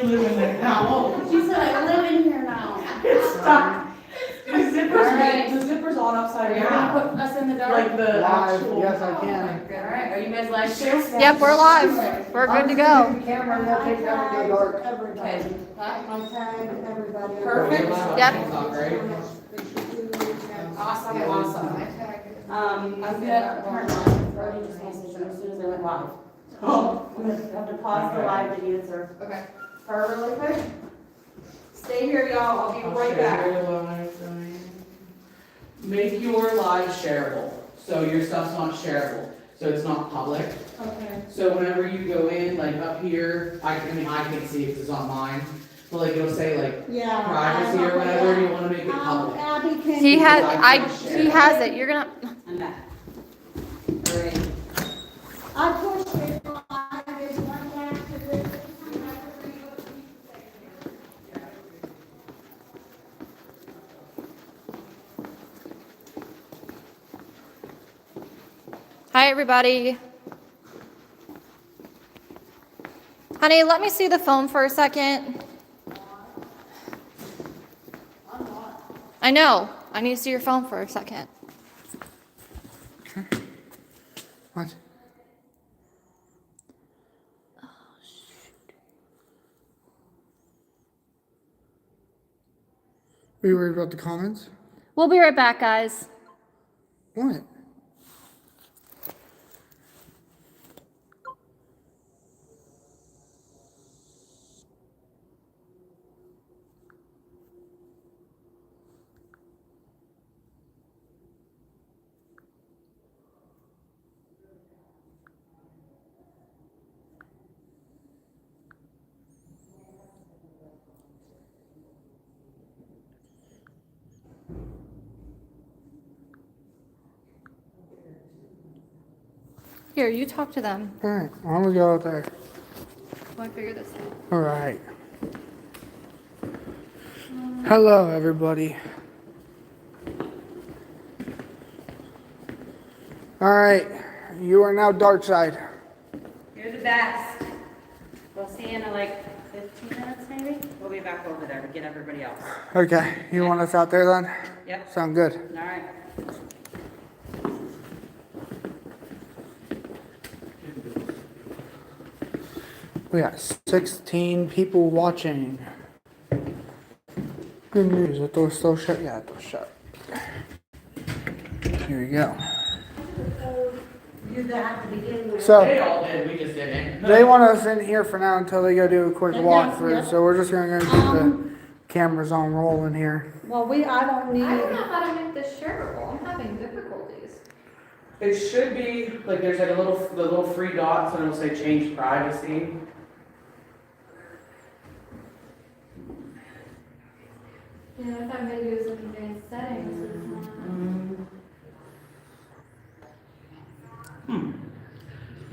You live in there now. She said, I live in here now. It's stuck. The zipper's on upside Are you gonna down. put us in the dark? Like the actual. Yes, I can. Alright, are you guys live too? Yep, we're live. We're good to go. Camera and they'll take down the dark. Okay. I tag everybody. Perfect. Yep. Awesome, awesome. I'm gonna turn on, Brody just messaged me as soon as I went live. Oh. I'm gonna have to pause the live to answer. Okay. Her really quick. Stay here, y'all, I'll be right back. Make your live shareable. So your stuff's not shareable. So it's not public. Okay. So whenever you go in, like up here, I can't see it because it's on mine. But like it'll say like Yeah. privacy or whatever, you want to make it public. Abby, can He you? has, he has it. You're gonna, I'm back. Alright. I pushed it live, there's one activist. hi, everybody. Honey, let me see the phone for a second. I know. I need to see your phone for a second. What? Are you worried about the comments? We'll be right back, guys. What? Here, you talk to them. Alright, I'm gonna go out there. While I figure this out. Alright. Hello, everybody. Alright, you are now dark side. You're the best. We'll see you in like 15 minutes maybe? We'll be back over there to get everybody else. Okay, you want us out there then? Yep. Sound good. Alright. We got 16 people watching. Good news. Are those still shut? Yeah, those shut. Here we go. You have to begin with. They So, all did, we just didn't. they want us in here for now until they go do a quick walkthrough. So we're just gonna go keep the cameras on rolling here. Well, I don't need. I don't know how to make this shareable. I'm having difficulties. It should be like there's like the little three dots and it'll say change privacy. Yeah, if I'm gonna use advanced settings, it's not.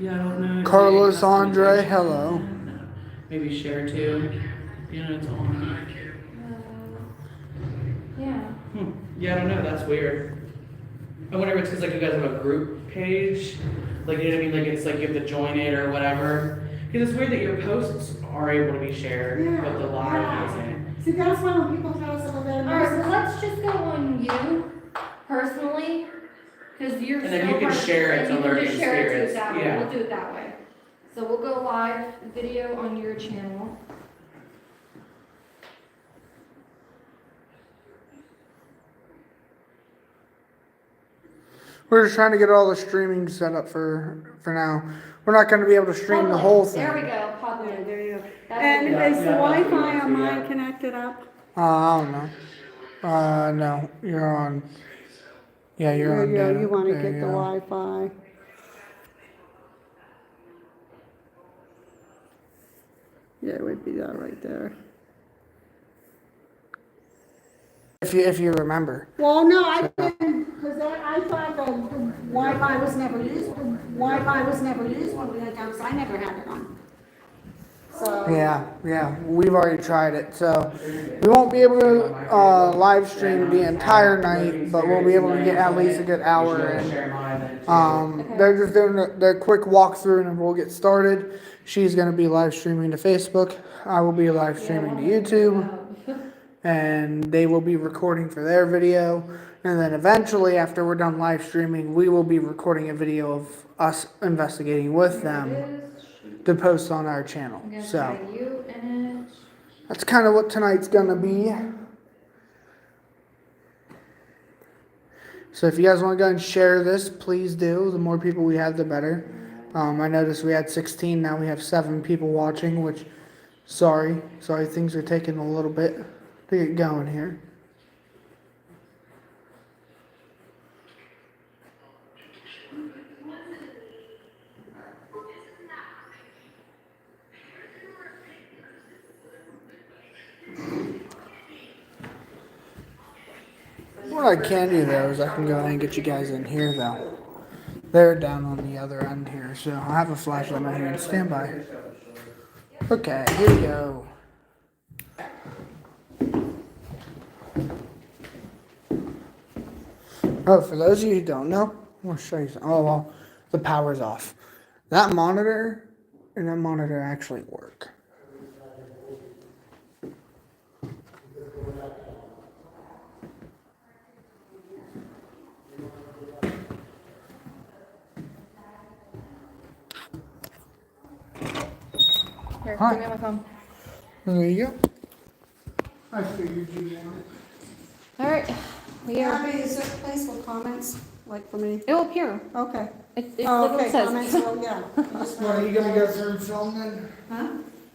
Yeah, I don't know. Carlos Andre, hello. Maybe share too. You know, it's on. Yeah. Yeah, I don't know. That's weird. I wonder if it's because like you guys have a group page, like you know what I mean, like it's like you have to join it or whatever. Because it's weird that your posts are able to be shared, Yeah, but the live isn't. See, that's why when people tell us a little bit. Alright, so let's just go on you personally, because you're And then still you can part of- share it and to you can Learning just share it to Spirits, that way. yeah. We'll do it that way. So we'll go live video on your channel. We're just trying to get all the streaming set up for now. We're not gonna be able to stream the Public. whole thing. There we go, public. There you go. That's And what we- is the Yeah, that's Wi-Fi what on we mine see, connected up? I don't know. No, you're on. Yeah, you're There on. you go, data. you wanna There get you the go. Wi-Fi. Yeah, it would be that right there. If you remember. Well, no, I didn't, because I thought the Wi-Fi was never used, when we went down, so I never had it on. so. Yeah, we've already tried it, so we won't be able to live stream the entire night, but we'll be able to get at least a good hour in. They're just doing the quick walkthrough and we'll get started. She's gonna be live streaming to Facebook. I will be live streaming to YouTube, and they will be recording for their video. And then eventually, after we're done live streaming, we will be recording a video of us investigating with them to post on our channel. I'm gonna So try you in it. that's kind of what tonight's gonna be. So if you guys want to go and share this, please do. The more people we have, the better. I noticed we had 16, now we have 7 people watching, which, sorry, things are taking a little bit to get going here. What I can do though is I can go ahead and get you guys in here though. They're down on the other end here, so I'll have a flashlight right here and stand by. Okay, here we go. Oh, for those of you who don't know, I'm gonna show you something. Oh well, the power's off. That monitor and that monitor actually work. Here, Hi. give me my phone. There you go. I figured you wanted. Alright, we are, Abby, is there a place for comments, like for me? it will appear. Okay. It Oh, literally okay, says. comments, well, yeah. What, are you gonna go through and film then? Huh?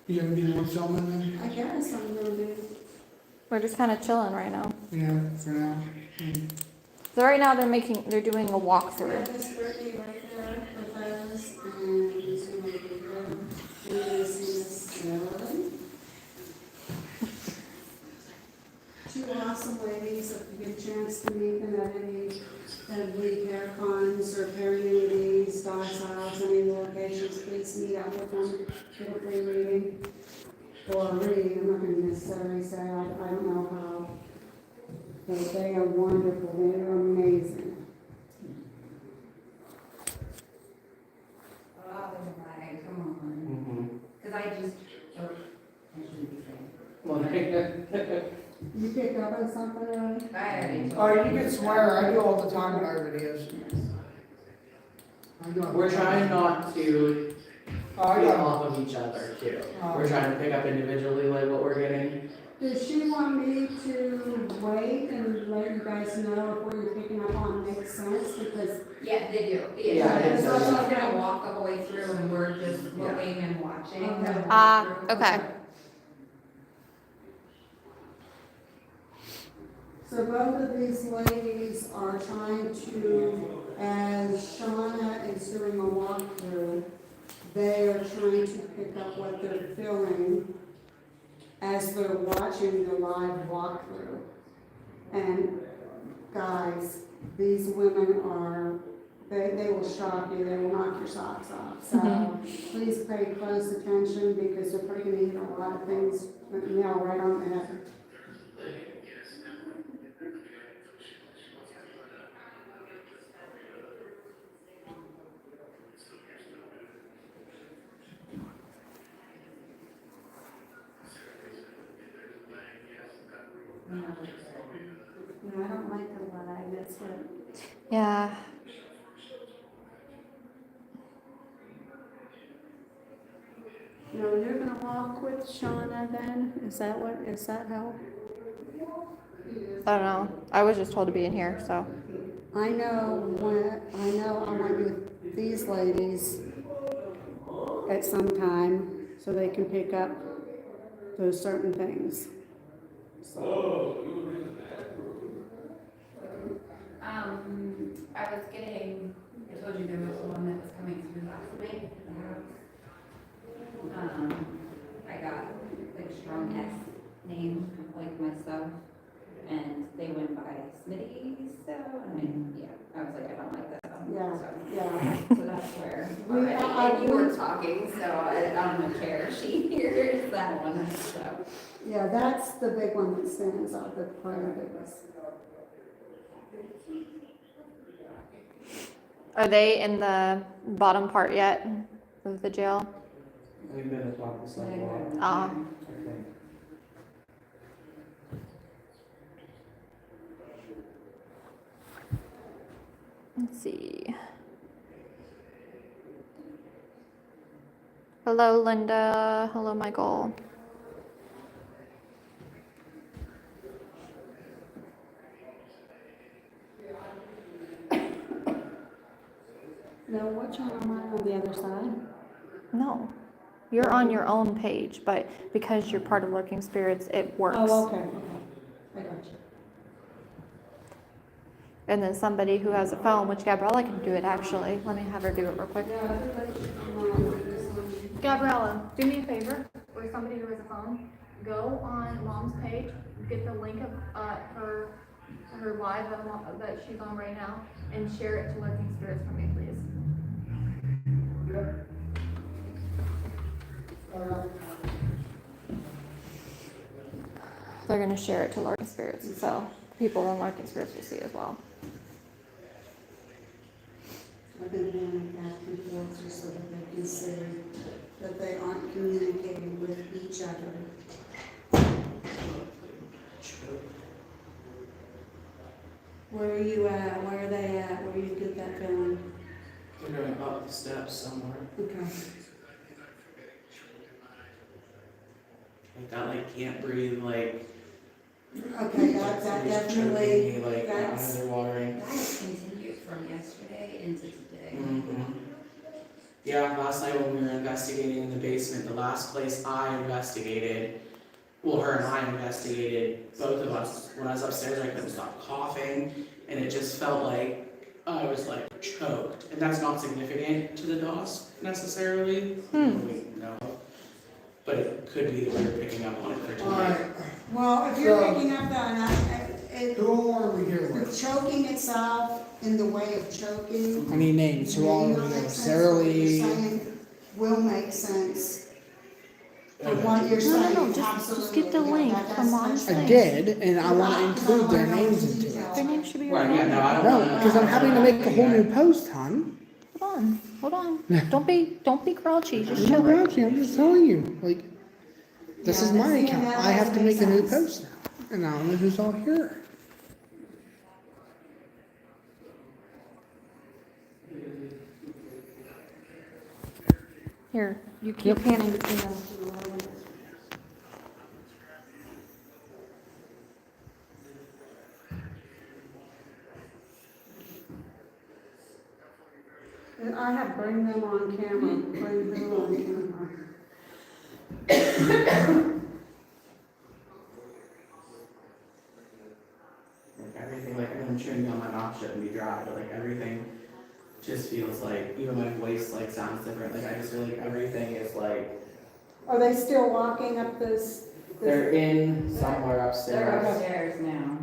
You gonna do more filming then? I guess I'm gonna do. We're just kind of chilling right now. Yeah, for now. So right now they're doing a walkthrough. This Brittany right there with us, and he's gonna be good. This is Sally. Two awesome ladies, if you get a chance to meet them at any week hair cons or parent meetings, Dog's House, any locations, please meet up with them, get a free reading. Or reading, I'm not gonna necessarily say, I don't know how. But they are wonderful, they are amazing. Come on. Because I just, I shouldn't be saying. You pick up on something, Riley? I already told Oh, you can swear, I do all the time in our videos. I do all the We're time. trying not to Oh, I feed got off of each other too. Oh. We're trying to pick up individually like what we're getting. Does she want me to wait and let you guys know if what you're picking up on makes sense? Because Yeah, they do. Yeah, Yeah, it so does. she's gonna walk all the way through and we're just looking and watching. Okay. Okay. So both of these ladies are trying to, as Shauna is doing a walkthrough, they are trying to pick up what they're feeling as they're watching the live walkthrough. And guys, these women are, they will shock you, they will knock your socks off. So please pay close attention because they're probably gonna hit a lot of things, nail right on the head. No, I don't like the lie, that's what. Yeah. No, you're gonna walk with Shauna then? Is that how? I don't know. I was just told to be in here, so. I know I want you with these ladies at some time so they can pick up those certain things. I was getting, I told you there was one that was coming through last night. I got like strong S name, like myself, and they went by Smitty, so, and I was like, I don't like that. Yeah, So- yeah. So that's where. We And you were talking, so on the chair, she hears that one, so. Yeah, that's the big one that stands out, the probably biggest. Are they in the bottom part yet of the jail? We've been at top of the sidewalk. Okay. Let's see. Hello, Linda. Hello, Michael. No, which one am I on the other side? No, you're on your own page, but because you're part of Lurking Spirits, it works. Oh, okay, I got you. And then somebody who has a phone, which Gabriella can do it actually. Let me have her do it real quick. Yeah, everybody should come on with this one. Gabriella, do me a favor, or somebody who has a phone, go on Mom's page, get the link of her live that she's on right now, and share it to Lurking Spirits for me, please. They're gonna share it to Lurking Spirits, so people in Lurking Spirits will see as well. I've been handing back and forth just so that they can see that they aren't communicating with each other. Where are you at? Where are they at? Where you get that feeling? They're going up the steps somewhere. Okay. Like that, like can't breathe, like. Okay, that definitely, choking me, like my that's, eyes are watering. That has continued from yesterday into today. Mm-hmm. Yeah, last night when we were investigating in the basement, the last place I investigated, well, her and I investigated, both of us, when I was upstairs, I couldn't stop coughing, and it just felt like I was like choked. And that's not significant to the DOS necessarily. No. But it could be that we were picking up on it for tonight. Alright, well, if you're So- picking up that, who are we here the with? choking itself in the way of choking. I need names, who all are we here with? Sarah Lee? Will make sense. From what you're saying, No, just get the absolutely, link that from Mom's I thing. did, and I wanna include their names into Their it. name should be Right, right yeah, on no, there. I don't No, wanna. because I'm having to make a whole new post, hon. Hold on. Don't be grouchy, just I'm chill not it. grouchy, I'm just telling you, like, this Yeah, is my that's- account, that I have to doesn't make a make new sense. post now, and I don't know who's all here. Here, you keep panning between them. And I have bring them on camera, bring them on camera. Like everything, like I'm chewing on my mouth shouldn't be dry, but like everything just feels like, even my voice like sounds different, like I just feel like everything is like, Are they still walking up this? they're in somewhere They're upstairs. upstairs now.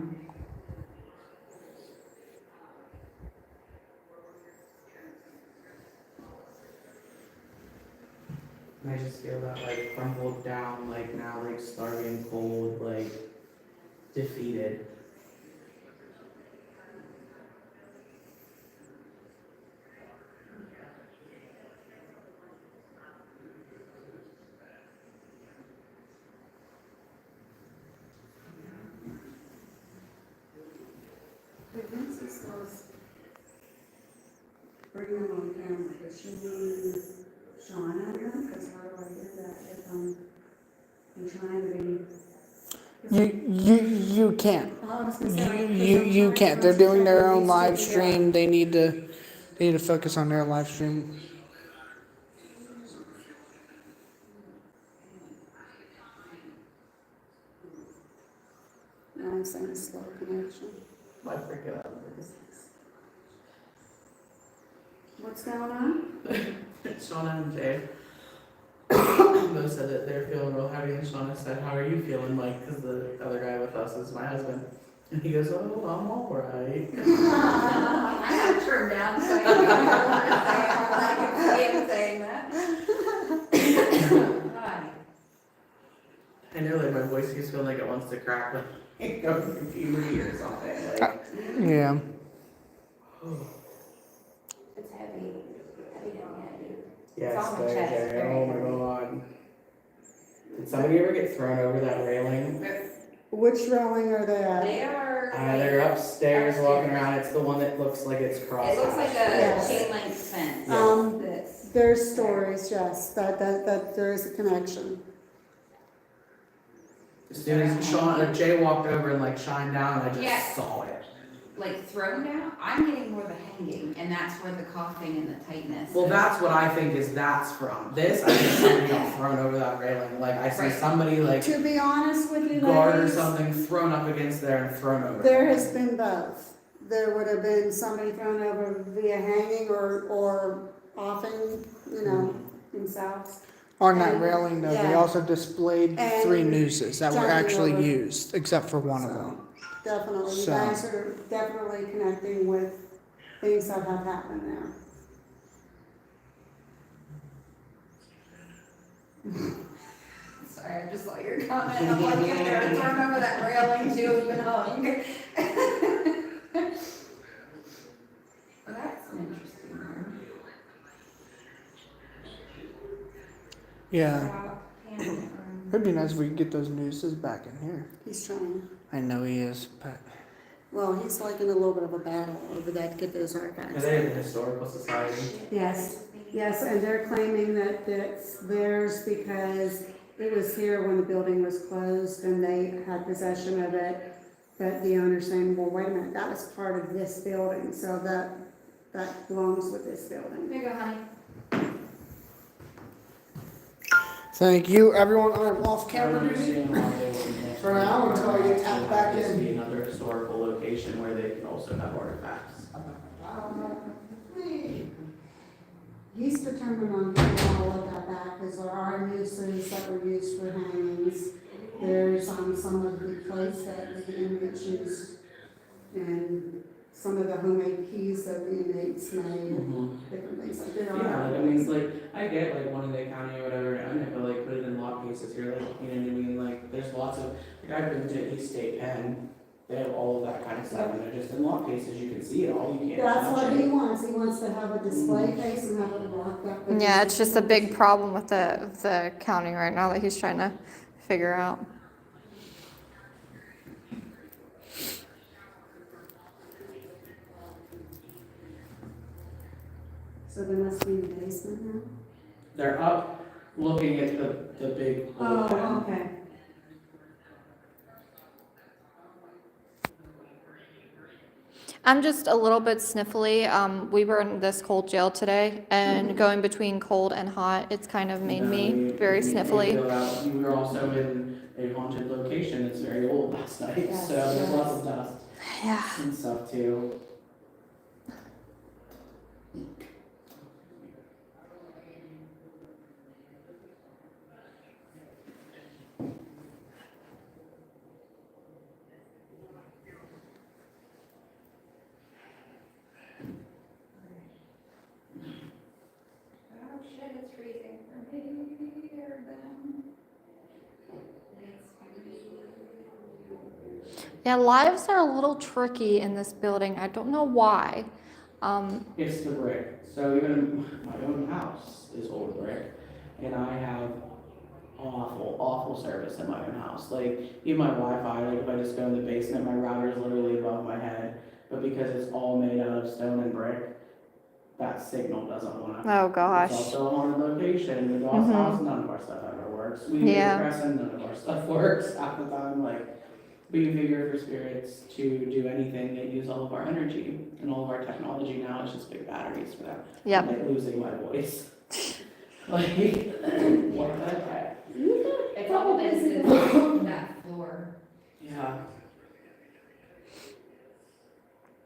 And I just feel that like crumpled down, like now like starving, cold, like defeated. Vinci says, bring them on camera, does she mean Sean at them? Because how do I do that if I'm trying to be? You can't. I was gonna say, You can't. They're doing their own live stream. They need to focus on their live stream. No, I'm saying slow connection. I forget. What's going on? Shauna and Jay both said that they're feeling real heavy, and Shauna said, "How are you feeling?" Like, because the other guy with us is my husband, and he goes, "Oh, I'm all right." I have turned down, so I can hear what I'm saying. I am saying that. Hi. I know, like, my voice keeps feeling like it wants to crack, like, go through puberty or something, like. Yeah. It's heavy. Heavy. Yes, It's on my chest, Jerry, very oh my heavy. god. Did somebody ever get thrown over that railing? Which railing are they at? They are. They're upstairs walking around, it's the one that looks like it's crossed. It looks like a Yes. chain link fence. This. There's stories, yes, that there is a connection. As soon as Jay walked over and like shined down, I just Yeah. saw it. Like thrown down, I'm getting more the hanging, and that's where the coughing and the tightness. Well, is. that's what I think that's from. This, I think somebody got thrown over that railing. Like, I see Right. somebody like To be honest with you, guard or ladies, something thrown up against there and thrown over. there has been both. There would have been somebody thrown over via hanging or offing, themselves. On that railing though, they Yeah. also displayed And 3 nooses that were jumping actually over. used, except for one of them. Definitely, you So- guys are definitely connecting with things that have happened there. Sorry, I just saw your comment. I'm like, if they're thrown over that railing, she was even hung. Well, that's an interesting one. Yeah. Room. It'd be nice if we could get those nooses back in here. He's trying. I know he is, but Well, he's like in a little bit of a battle over that to get those Are archives. they in the historical society? Yes, yes, and they're claiming that it's theirs because it was here when the building was closed and they had possession of it. But the owner's saying, well, wait a minute, that was part of this building, so that belongs with this building. There you go, honey. thank you, everyone. I'm off camera duty. For For now, until I get tapped back in. Be another historical location where they can also have artifacts. He's determined on getting all of that back, because there are nooses that were used for hangings. There's some of the clothes that the inmates used, and some of the homemade keys that the inmates made, different things like that. Yeah, like, I mean, it's like, I get like one in the county or whatever, I mean, but like put it in lock cases here, like, you know what I mean, like, there's lots of, like, I've been to East State Penn, they have all of that kind of stuff, and they're just in lock cases, you can see it all, you can't That's touch what he it. wants to have a display case and have it locked up. Yeah, it's just a big problem with the county right now that he's trying to figure out. So they must be in the basement now? They're up, looking at the big blue pen. Oh, okay. I'm just a little bit sniffly. We were in this cold jail today, and going between cold and hot, it's kind of made me very sniffly. We were also in a haunted location that's very old last night, Yes, so there's yes. lots of dust Yeah. and stuff too. Oh shit, it's freezing for me here then. Yeah, lives are a little tricky in this building. I don't know why. It's the brick. So even my own house is old brick, and I have awful service in my own house. Like, even my Wi-Fi, like if I just go in the basement, my router is literally above my head, but because it's all made out of stone and brick, that signal doesn't want to. Oh gosh. It's also a haunted location. The Doss Mhm. house, none of our stuff ever works. We do the Yeah. Crescent, none of our stuff works half the time. Like, we can figure for spirits to do anything, they use all of our energy, and all of our technology now is just big batteries for that. Yep. I'm like losing my voice. Like, what the heck? It's all this is that floor. Yeah.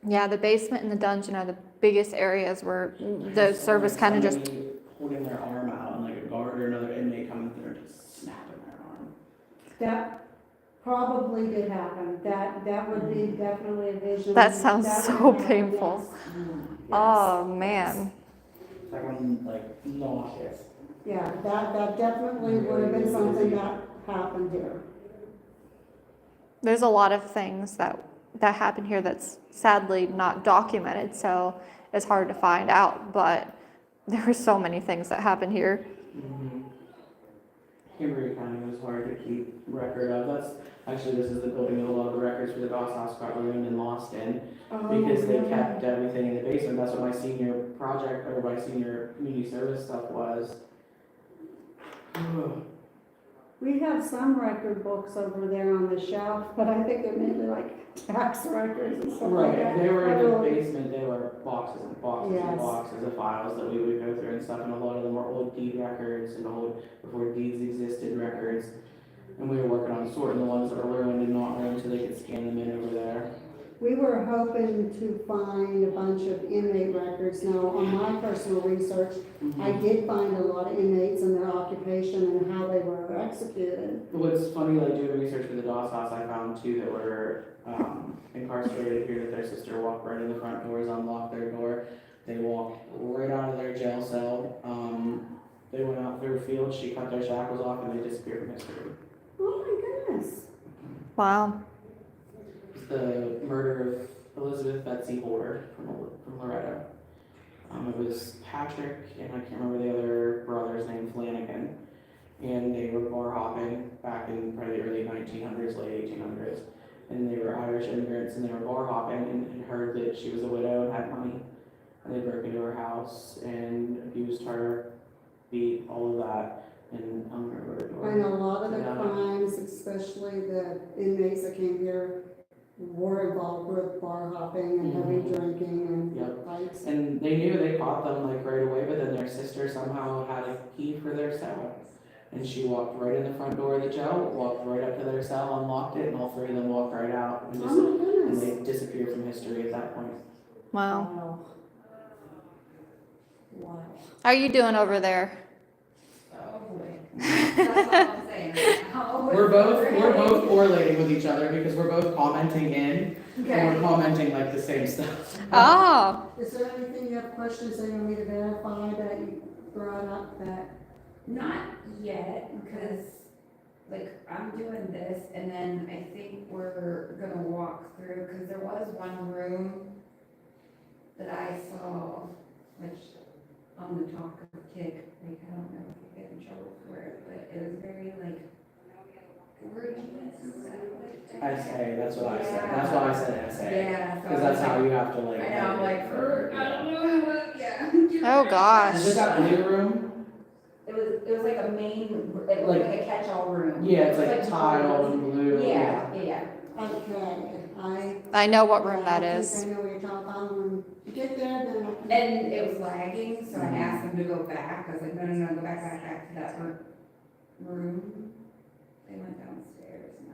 Yeah, the basement and the dungeon are the biggest areas where the service kind of just. Somebody holding their arm out, and like a guard or another inmate coming through and just snapping their arm. That probably did happen. That would be definitely a vision. That sounds That so would happen, painful. yes. Oh man. everyone like nauseous. Yeah, that definitely would have been something that happened here. There's a lot of things that happen here that's sadly not documented, so it's hard to find out, but there are so many things that happen here. Mm-hmm. Cambria County was hard to keep record of. That's actually, this is the building that a lot of the records for the Doss House got ruined and lost in, because they kept everything in the basement. That's what my senior project, or my senior community service stuff was. We have some record books over there on the shelf, but I think they're mainly like tax records and stuff like that. Right, they were in the Really- basement, they were boxes and boxes and Yes. boxes of files that we would go through and stuff, and a lot of them were old deed records and old, before deeds existed, records. And we were working on sorting the ones that were ruined and not ruined so they could scan them in over there. We were hoping to find a bunch of inmate records. Now, on my personal research, I did find a lot of inmates and their occupation and how they were executed. What's funny, like doing research for the Doss House, I found two that were incarcerated here, that their sister walked right in the front doors, unlocked their door. They walked right out of their jail cell. They went out through a field, she cut their shackles off, and they disappeared from history. Oh my goodness. Wow. The murder of Elizabeth Betsy Horder from Loretto. It was Patrick, and I can't remember the other brother's name, Flanagan. And they were bar hopping back in probably the early 1900s, late 1800s. And they were Irish immigrants, and they were bar hopping and heard that she was a widow and had money. And they broke into her house and abused her, beat, all of that, and hung her over her door. I know a lot of the Yeah. crimes, especially the inmates that came here, were involved with bar hopping and heavy drinking and Yep. fights. And they knew, they caught them like right away, but then their sister somehow had a key for their cell. And she walked right in the front door of the jail, walked right up to their cell, unlocked it, and all three of them walked right out. And, Oh my goodness. they disappeared from history at that point. Wow. Wow. Wow. How are you doing over there? That's all I'm saying right now. We're both correlating with each other because we're both commenting in, and Okay. we're commenting like the same stuff. Oh, Is there anything you have questions that you want me to verify that you brought up that? Not yet, because, like, I'm doing this, and then I think we're gonna walk through, because there was one room that I saw, which, on the talk of kick, like, I don't know if you get in trouble for it, but it was very, like, essay, that's what I said. That's why I said essay. Yeah. so Because I was that's how like- you have to like. I know, I'm like, I don't know, yeah. oh Is gosh. this that blue room? It was like a main, it was like a catch-all room. Yeah, it's It like was tile and blue. Yeah, yeah. Okay, I know what room that I is. think I know what you're talking about. When you get there, then I can. And it was lagging, so I asked him to go back. I was like, no, go back to that room. They went downstairs and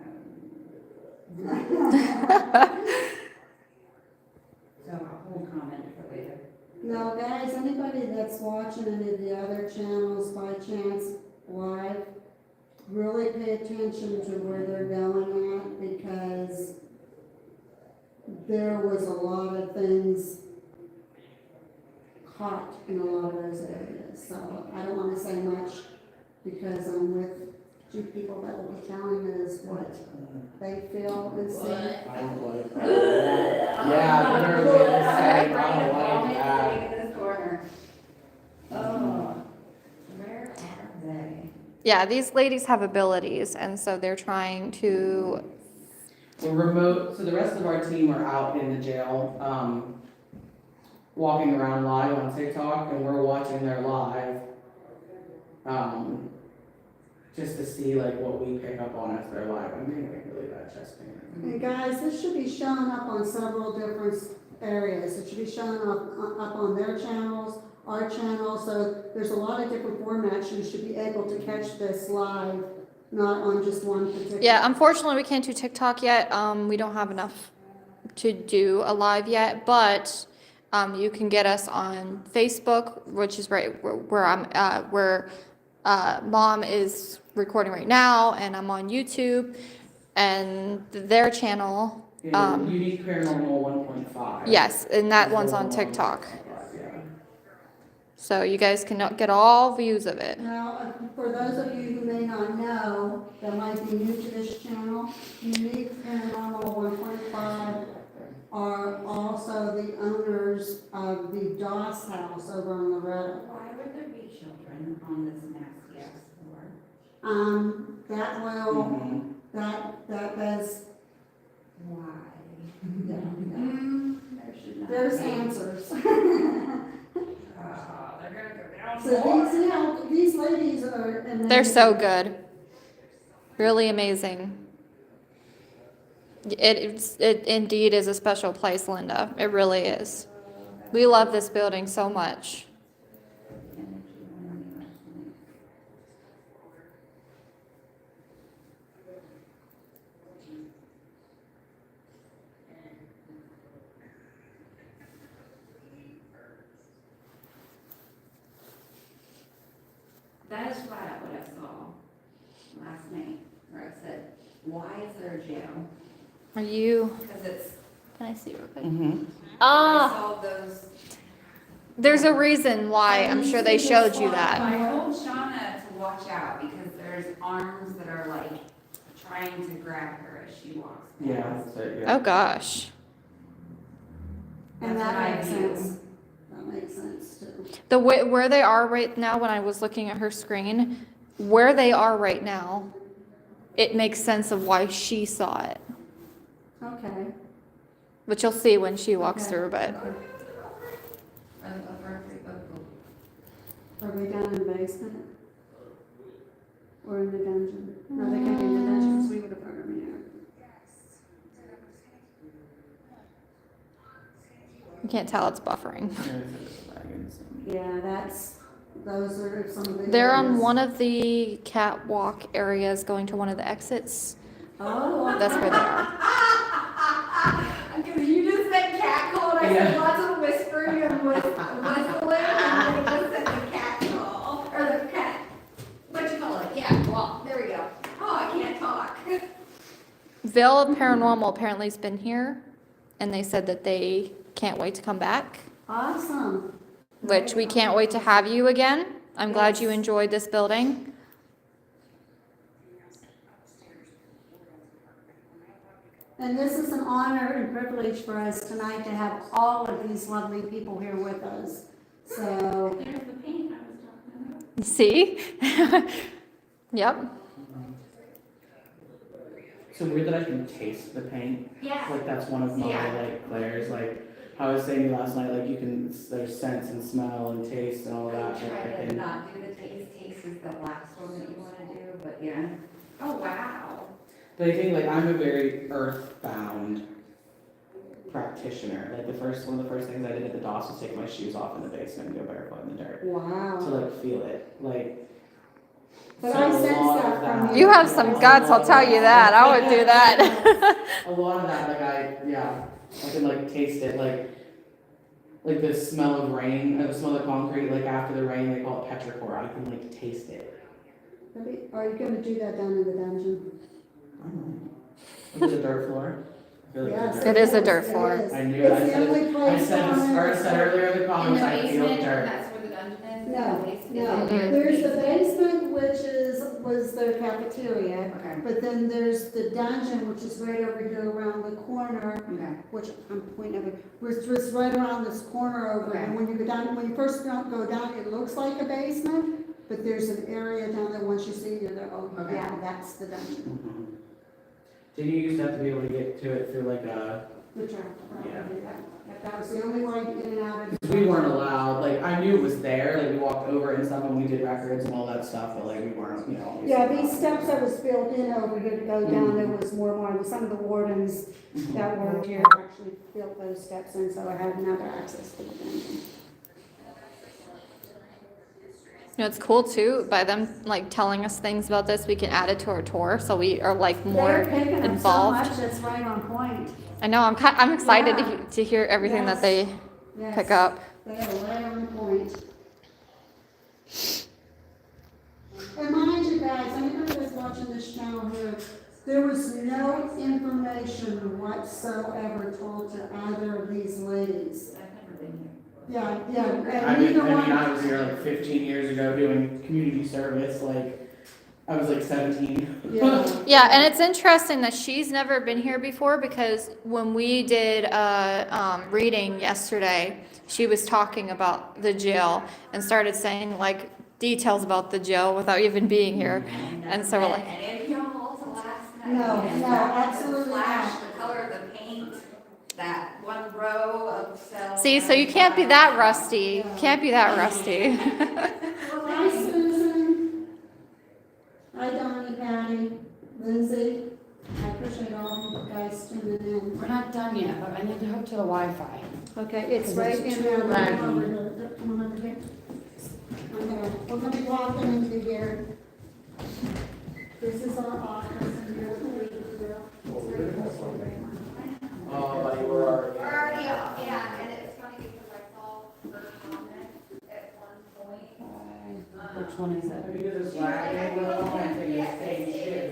so I'll hold comment for later. Now, guys, anybody that's watching any of the other channels by chance live, really pay attention to where they're going at, because there was a lot of things caught in a lot of those areas. So I don't want to say much because I'm with two people that will be telling us what they feel and see. I don't like that. Yeah, literally the same. I don't like that. Sitting in this corner. Oh, where are they? Yeah, these ladies have abilities, and so they're trying to. We're remote, so the rest of our team are out in the jail, walking around live on TikTok, and we're watching their live, just to see like what we pick up on as they're live. I'm getting like really bad chest pain. And guys, this should be showing up on several different areas. It should be showing up on their channels, our channel, so there's a lot of different formats. You should be able to catch this live, not on just one particular. Yeah, unfortunately, we can't do TikTok yet. We don't have enough to do a live yet, but you can get us on Facebook, which is right where Mom is recording right now, and I'm on YouTube, and their channel. Yeah, Unique Paranormal 1.5. Yes, and that one's on TikTok. Yeah. So you guys can get all views of it. Now, for those of you who may not know, that might be new to this channel, Unique Paranormal 1.5 are also the owners of the Doss House over on Loretta. Why would there be children on this nasty ass floor? That will, Mhm. that's, Why? yeah. There should not There's be. answers. They're gonna go down. So these, now, these ladies are amazing. They're so good. Really amazing. It indeed is a special place, Linda. It really is. We love this building so much. That is what I saw last night, where I said, why is there a jail? Are you? Because it's, Can I see real quick? Mhm. I Ah, saw those. there's a reason why. I'm sure they showed you that. I told Shauna to watch out because there's arms that are like trying to grab her as she walks past. Yeah, that's it, yeah. Oh gosh. And That's what I that makes view. sense. That makes sense too. The way where they are right now, when I was looking at her screen, where they are right now, it makes sense of why she saw it. Okay. Which you'll see when she walks Okay. through, but Are we down in the basement? Or in the dungeon? No, they can't be in the dungeon, because we would have heard them in you can't tell it's buffering. there. Yeah, those are some of the. They're on areas. one of the catwalk areas going to one of the exits. Oh. That's where they are. Because you just said cat call, and I said Yeah. lots of whispering and whistling, and then I just said the cat call, or the cat, what you call it, yeah, well, there we go. Oh, I can't talk. Veil of Paranormal apparently has been here, and they said that they can't wait to come back, Awesome. which we can't wait to have you again. I'm glad you enjoyed this building. And this is an honor and privilege for us tonight to have all of these lovely people here with us. So, There's the paint I was talking about. See? Yep. So weird that I can taste the paint. Yeah. Like that's one of my Yeah. like Claire's like I was saying to you last night, like you can there's sense and smell and taste and all that. Like, I Try to can, not do the taste, taste is the last one that you wanna do, but yeah. Oh, wow. but I think like I'm a very earthbound practitioner. Like one of the first things I did at the DOS was take my shoes off in the basement and go barefoot in the dirt to wow. like feel it. Like But so I a sense lot that of from that- You have some guts, I'll tell you that. I would do that. A lot of that, like I can like taste it, like the smell of rain, the smell of concrete, like after the rain, they call it petrichor. I can like taste it. Are you gonna do that down in the dungeon? I don't know. Is it a dirt floor? I feel like Yes. it's It is a dirt It floor. is. I knew it. It's the only place I on said earlier in the In comments, the I feel basement, dirt. that's where the dungeon is? No, Is no. it here? There's the basement, which was the cafeteria, Okay, but then there's the dungeon, which is right over here around the corner, okay. which I'm pointing over, which is right around this corner over. And when you go down, when you first don't go down, it looks like a basement, but there's an area down there, once you see it, you're there, oh, Okay. yeah, that's the dungeon. Mhm. Did you used to have to be able to get to it through like a? The tractor, Yeah. that was the only way to get in and out of it. We weren't allowed. Like I knew it was there. Like we walked over it and stuff, and we did records and all that stuff. But like we weren't, you know. obviously Yeah, allowed. these steps that was built in over here to go down, there was more, some of the wardens Mhm. that worked here actually built those steps in, so I had another access to the dungeon. You know, it's cool too, by them like telling us things about this, we can add it to our tour, so we are like more They're picking up so involved. much, that's right on point. I know, I'm excited Yeah. to hear everything that Yes. they Yes, pick up. they are right on point. And mind you guys, anybody that's watching this channel here, there was no information whatsoever told to either of these ladies. I've never been here. Yeah, yeah, I and mean, neither one. I was here like 15 years ago doing community service, like, I was like 17. Yeah. Yeah, and it's interesting that she's never been here before because when we did reading yesterday, she was talking about the jail and started saying like details about the jail without even being here. And so we're like, And if y'all to last night. No, and no, that, absolutely the flash, not. the color of the paint, that one row of cells. see, so you can't be that rusty. Can't be that rusty. Hi, Susan. Hi, Donnie, Patty, Lindsay. I appreciate all you guys tuning in. We're not done yet, but I need to hook to the Wi-Fi. Okay, it's Because right it's in too there. laggy. Come over here. Come on over here. We're gonna be walking into here. This is our office and here we go. Oh, buddy, we're already. We're already up, yeah, and it's funny because I saw her comment at one point. Which one is it? Because it's lagging a little, I think it's saying shit.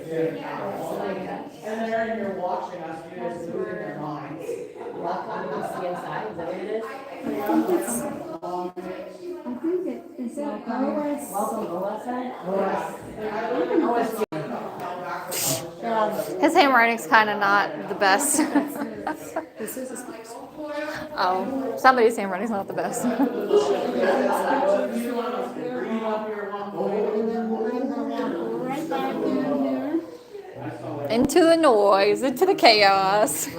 And they're in here watching us, you guys losing their minds. Welcome to see inside, is that what it is? I think it, is that OS? Welcome, outside? His handwriting's kind of not the best. This is Oh, somebody's handwriting's not the best. And then I'm gonna walk right back in here. Into the noise, into the chaos. They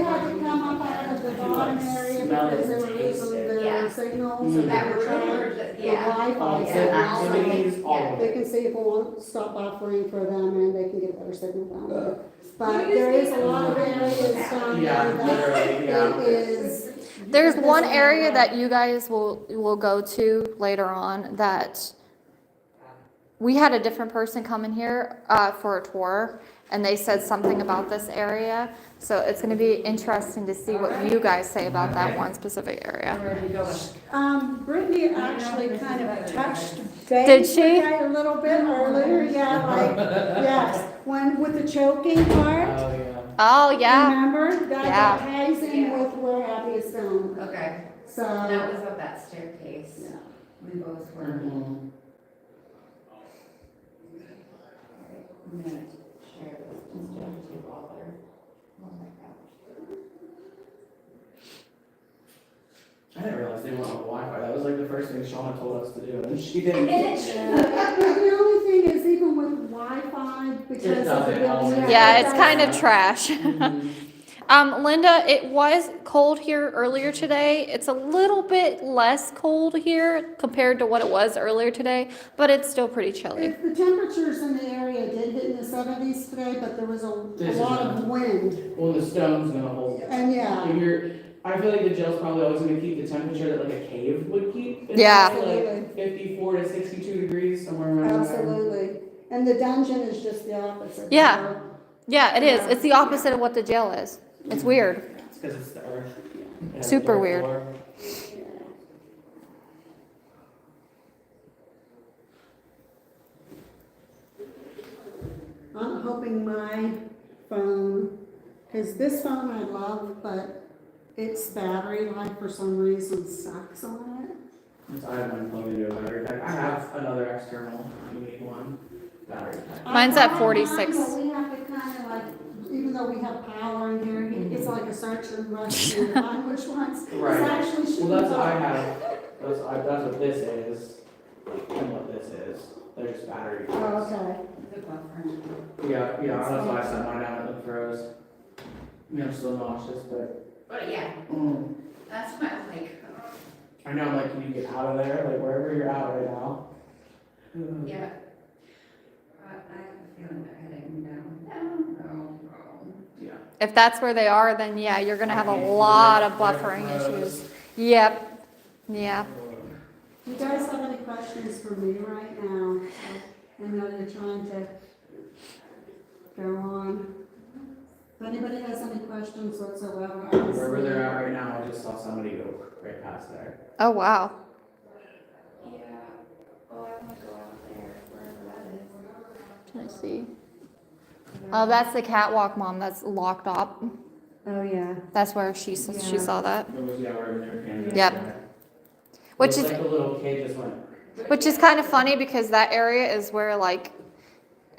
had to come up out of the bottom area because they were losing their signals and they were trying the Wi-Fi signal. They can see if it won't stop buffering for them and they can get a better signal down there. But there is a lot of areas down there that it is. There's one area that you guys will go to later on that we had a different person come in here for a tour, and they said something about this area. So it's going to be interesting to see what you guys say about that one specific area. Brittany actually kind of touched Did base she? with that a little bit earlier, yeah, like, yes, when, with the choking part. Oh, yeah. Remember? That Yeah. ties in with where Abby is going, Okay, so. that was up that staircase. We both were. Mm-hmm. I'm gonna share this, just to while they're on my couch. I didn't realize they went on Wi-Fi. That was like the first thing Shauna told us to do, and she didn't. The only thing is even with Wi-Fi, because of the doesn't building. always- Yeah, it it's kind of doesn't- trash. Mhm. Linda, it was cold here earlier today. It's a little bit less cold here compared to what it was earlier today, but it's still pretty chilly. The temperatures in the area did hit in the 70s today, but there was a This is lot not- of wind, Well, the stone's gonna hold. and yeah. I feel like the jail's probably always gonna keep the temperature that like a cave would keep. It's Yeah. probably like 54 to 62 degrees, somewhere around there. Absolutely. And the dungeon is just the opposite. Yeah. So, Yeah, it is. It's the opposite of what the jail is. It's weird. It's because it's the earth. It has Super dirt weird. floor. I'm hoping my phone, because this phone I love, but its battery life for some reason sucks on it. I have one plugged into a battery pack. I have another external, unique one, battery pack. Mine's I at have 46. mine, but we have to kind of like, even though we have power in here, it's like a search and rush to find which ones. Right. It's actually Well, that's what I shooting. have. That's what this is, and what this is. They're just battery packs. Oh, okay. The buffer. Yeah, that's why I set mine down and it froze. I'm still nauseous, but. But yeah, Mm. that's what I'm like, I know, I'm like, can you get out of there? Like, wherever you're at right now. yeah. I have a feeling they're heading down. No. Yeah. If that's where they are, then yeah, you're gonna have a lot of buffering issues. Yep. Yeah. You guys have any questions for me right now? I know you're trying to go on. If anybody has any questions whatsoever, Wherever they're at right now, I just saw somebody go right past there. Oh, wow. Yeah, well, I wanna go out there, wherever that is. Can I see? Oh, that's the catwalk, Mom. That's locked up. Oh, yeah. That's where she saw that. It was the hour of entertainment. Yep. Which It's is like a little kid just went. which is kind of funny because that area is where like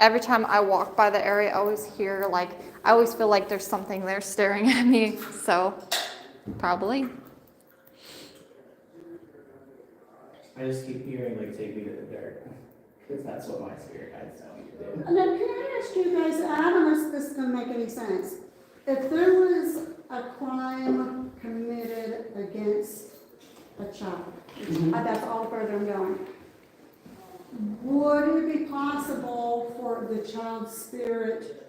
every time I walk by the area, I always hear like I always feel like there's something there staring at me. So probably. I just keep hearing like take me to the dirt, because that's what my spirit guides tell me to do. Now, can I ask you guys, I don't know if this is gonna make any sense. If there was a crime committed against a child, that's all further I'm going, would it be possible for the child's spirit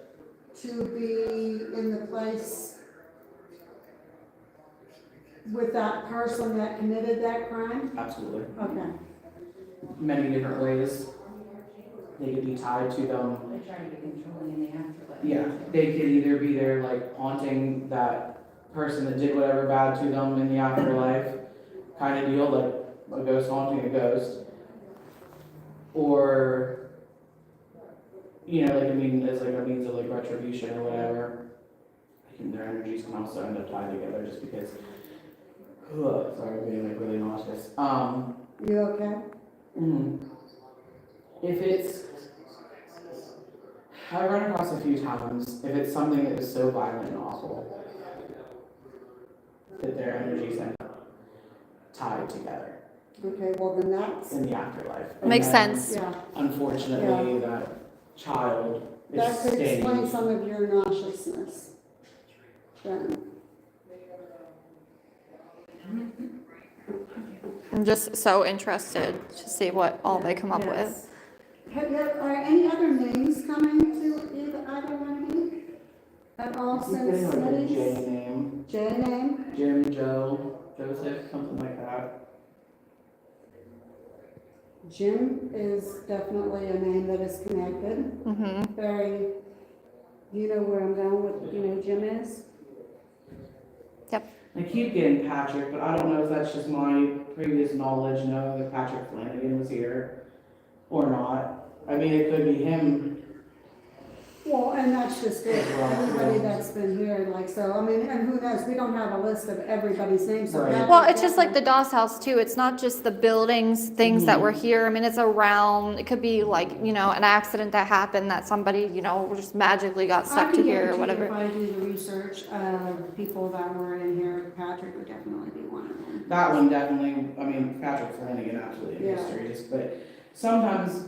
to be in the place with that person that committed that crime? Absolutely. Okay. Many different ways. They could be tied to them. They're trying to be controlling in the afterlife. Yeah, they could either be there like haunting that person that did whatever bad to them in the afterlife, kind of deal, like a ghost haunting a ghost. Or, you know, like, I mean, as like a means of like retribution or whatever. I think their energies can also end up tied together just because, sorry, I'm being like really nauseous. You okay? If it's, I've run across a few times, if it's something that is so violent and awful, that their energies end up tied together Okay, well then that's, in the afterlife. And Makes then, sense. yeah, Unfortunately, that child is that could explain staying. some of your nauseousness. Then. I'm just so interested to see what all they come up with. Yes. Are any other names coming to either one of you? At all since Like a J studies? name, J name? Jeremy, Joe, Joseph, something like that. Jim is definitely a name that is connected. Mm-hmm. Very, you know where I'm going with, you know, Jim is? I keep getting Patrick, but I don't know if that's just my previous knowledge, knowing that Patrick Flanagan was here or not. I mean, it could be him. Well, and that's just it, everybody that's been here, like, so, I mean, and who knows, we don't have a list of everybody's names, so Right. that Well, would it's just like the definitely- Doss House too. It's not just the buildings, things that were here. I mean, it's around. It could be like, you know, an accident that happened that somebody, you know, just magically got stuck to here or whatever. If I do the research of people that were in here, Patrick would definitely be one of them. That one definitely, I mean, Patrick Flanagan absolutely in Yeah. history, just, but sometimes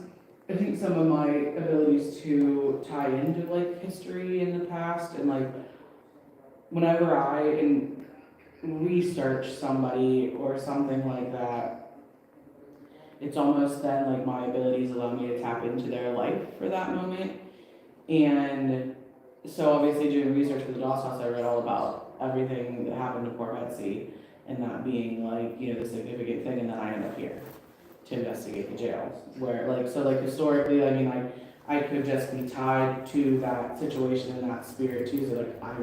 I think some of my abilities to tie into like history in the past and like whenever I research somebody or something like that, it's almost then like my abilities allow me to tap into their life for that moment. And so obviously doing research for the Doss House, I read all about everything that happened to poor Betsy and that being like, you know, the significant thing, and then I end up here to investigate the jail. Where like, so like historically, I mean, I could just be tied to that situation and that spirit too, so like I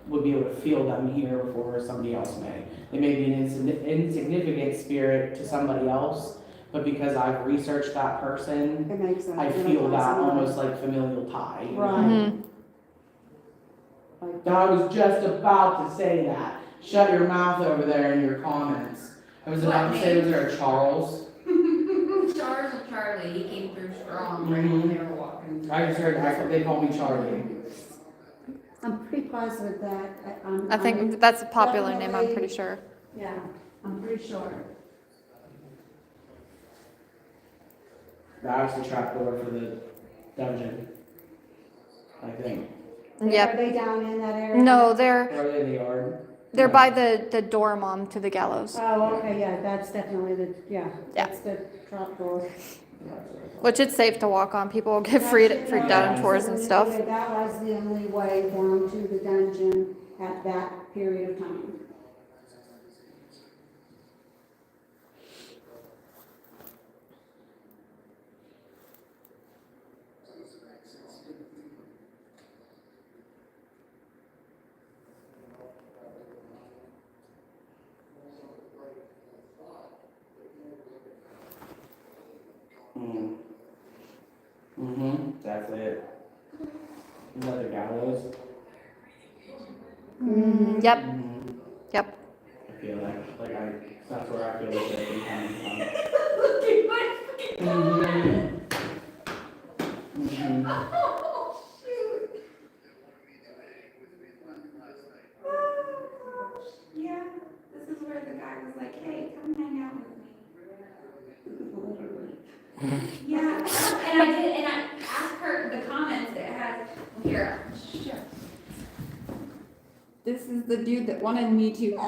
would be able to feel them here before somebody else may. They may be an insignificant spirit to somebody else, but because I've researched that person, It makes sense. I feel that almost like familial tie. You know? Right. Mm-hmm. Like, I was just about to say that. Shut your mouth over there in your comments. I was about to say, was there a Charles? Charles or Charlie, he came through strong right when they were walking. I just heard, they call me Charlie. I'm pretty positive that, I think that's a popular name. I'm pretty sure. yeah, I'm pretty sure. That was the trapdoor for the dungeon, I think. Yep. Are they down in that area? No, they're Or are they in the yard? they're No. by the dorm to the gallows, Oh, okay, yeah, that's definitely the, yeah, Yeah. that's the trap door. which it's safe to walk on. People get freaked out on tours and stuff. That was the only way down to the dungeon at that period of time. That's it. Is that the gallows? Mm-hmm. Yep, Mhm. yep. I feel that's where I feel like they can come Look at my from. Mhm. Mhm. Oh, shoot. Oh, gosh. Yeah, this is where the guy was like, hey, come hang out with me. Yeah, and I did, and I asked her the comments that had, here, sure. This is the dude that wanted me to hang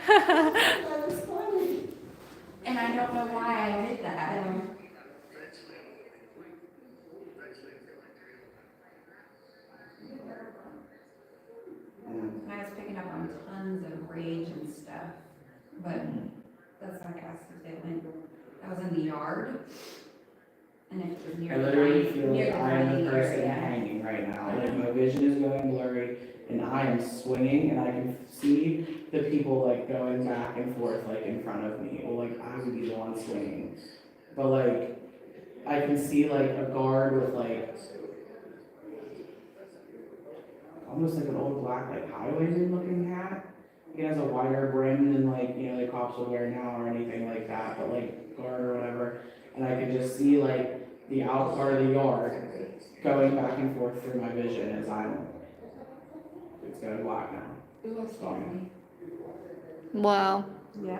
That was funny. and I don't know why I did that. And I was picking up on tons of rage and stuff, but that's why I asked if they went, I was in the yard. And if it was near I the literally dining, feel near like the I am dining the person area. hanging right now. Like my vision is going blurry and I am swinging and I can see the people like going back and forth like in front of me. Or like I would be the one swinging. But like I can see like a guard with like almost like an old black like highwayman looking hat. He has a wider brim than like, the cops would wear now or anything like that, but like guard or whatever. And I could just see like the out part of the yard going back and forth through my vision as it's going black now. It was funny. Wow. Yeah.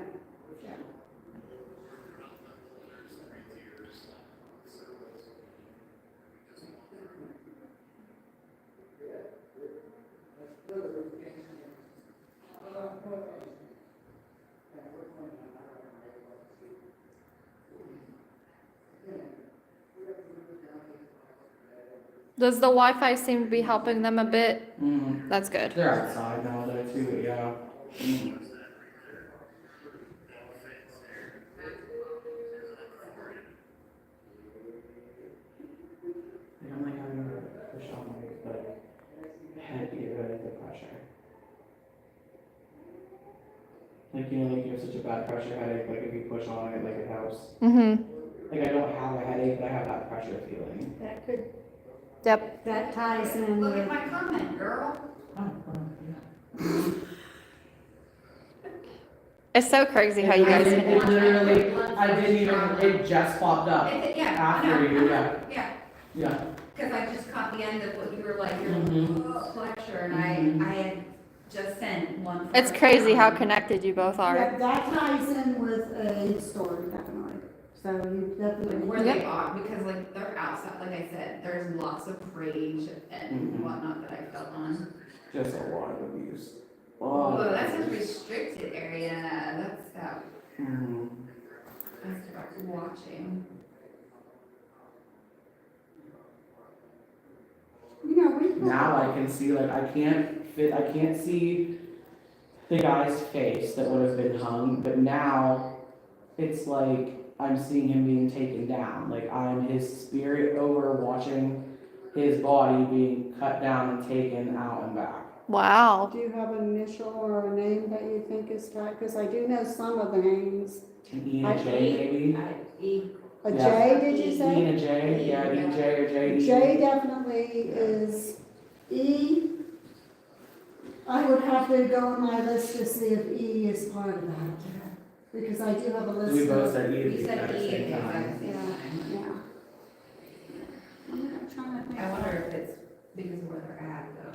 Does the Wi-Fi seem to be helping them a bit? Mm. That's good. They're outside now though too, yeah. Mm. I'm like having a push on my head to get rid of the pressure. Like like you have such a bad pressure headache, like if you push on it, like it helps. Mm-hmm. Like I don't have a headache, but I have that pressure feeling. That could, Yep. that ties in Look at with, my comment, girl. Oh, yeah. It's so crazy how you guys It can. literally, I didn't even, it just popped up Yeah, I after know. you, yeah. Yeah, Yeah. because I just caught the end of what you were like, your Mhm. lecture, and Mhm. I had just sent one. It's crazy how connected you both are. yeah, that ties in with a story, definitely. So you Like definitely. where they are, because like they're outside, like I said, there's lots of rage and Mhm. whatnot that I felt on. Just a lot of abuse. Oh, that's a restricted area, that's that, Mhm. I started watching. You know, we. Now I can see, like, I can't see the guy's face that would have been hung, but now it's like I'm seeing him being taken down. Like I'm his spirit over watching his body being cut down and taken out and back. Wow. Do you have an initial or a name that you think is tied? Because I do know some of the names. An E and a J maybe? A Yeah. J, did you E say? and a J, yeah, E J or J E. J definitely is E. I would have to go on my list to see if E is part of that. Because I do have a list. We both of- said E at You the said exact E at same the time. exact same time. Yeah. I'm trying to think. I wonder if it's because of where they're at though.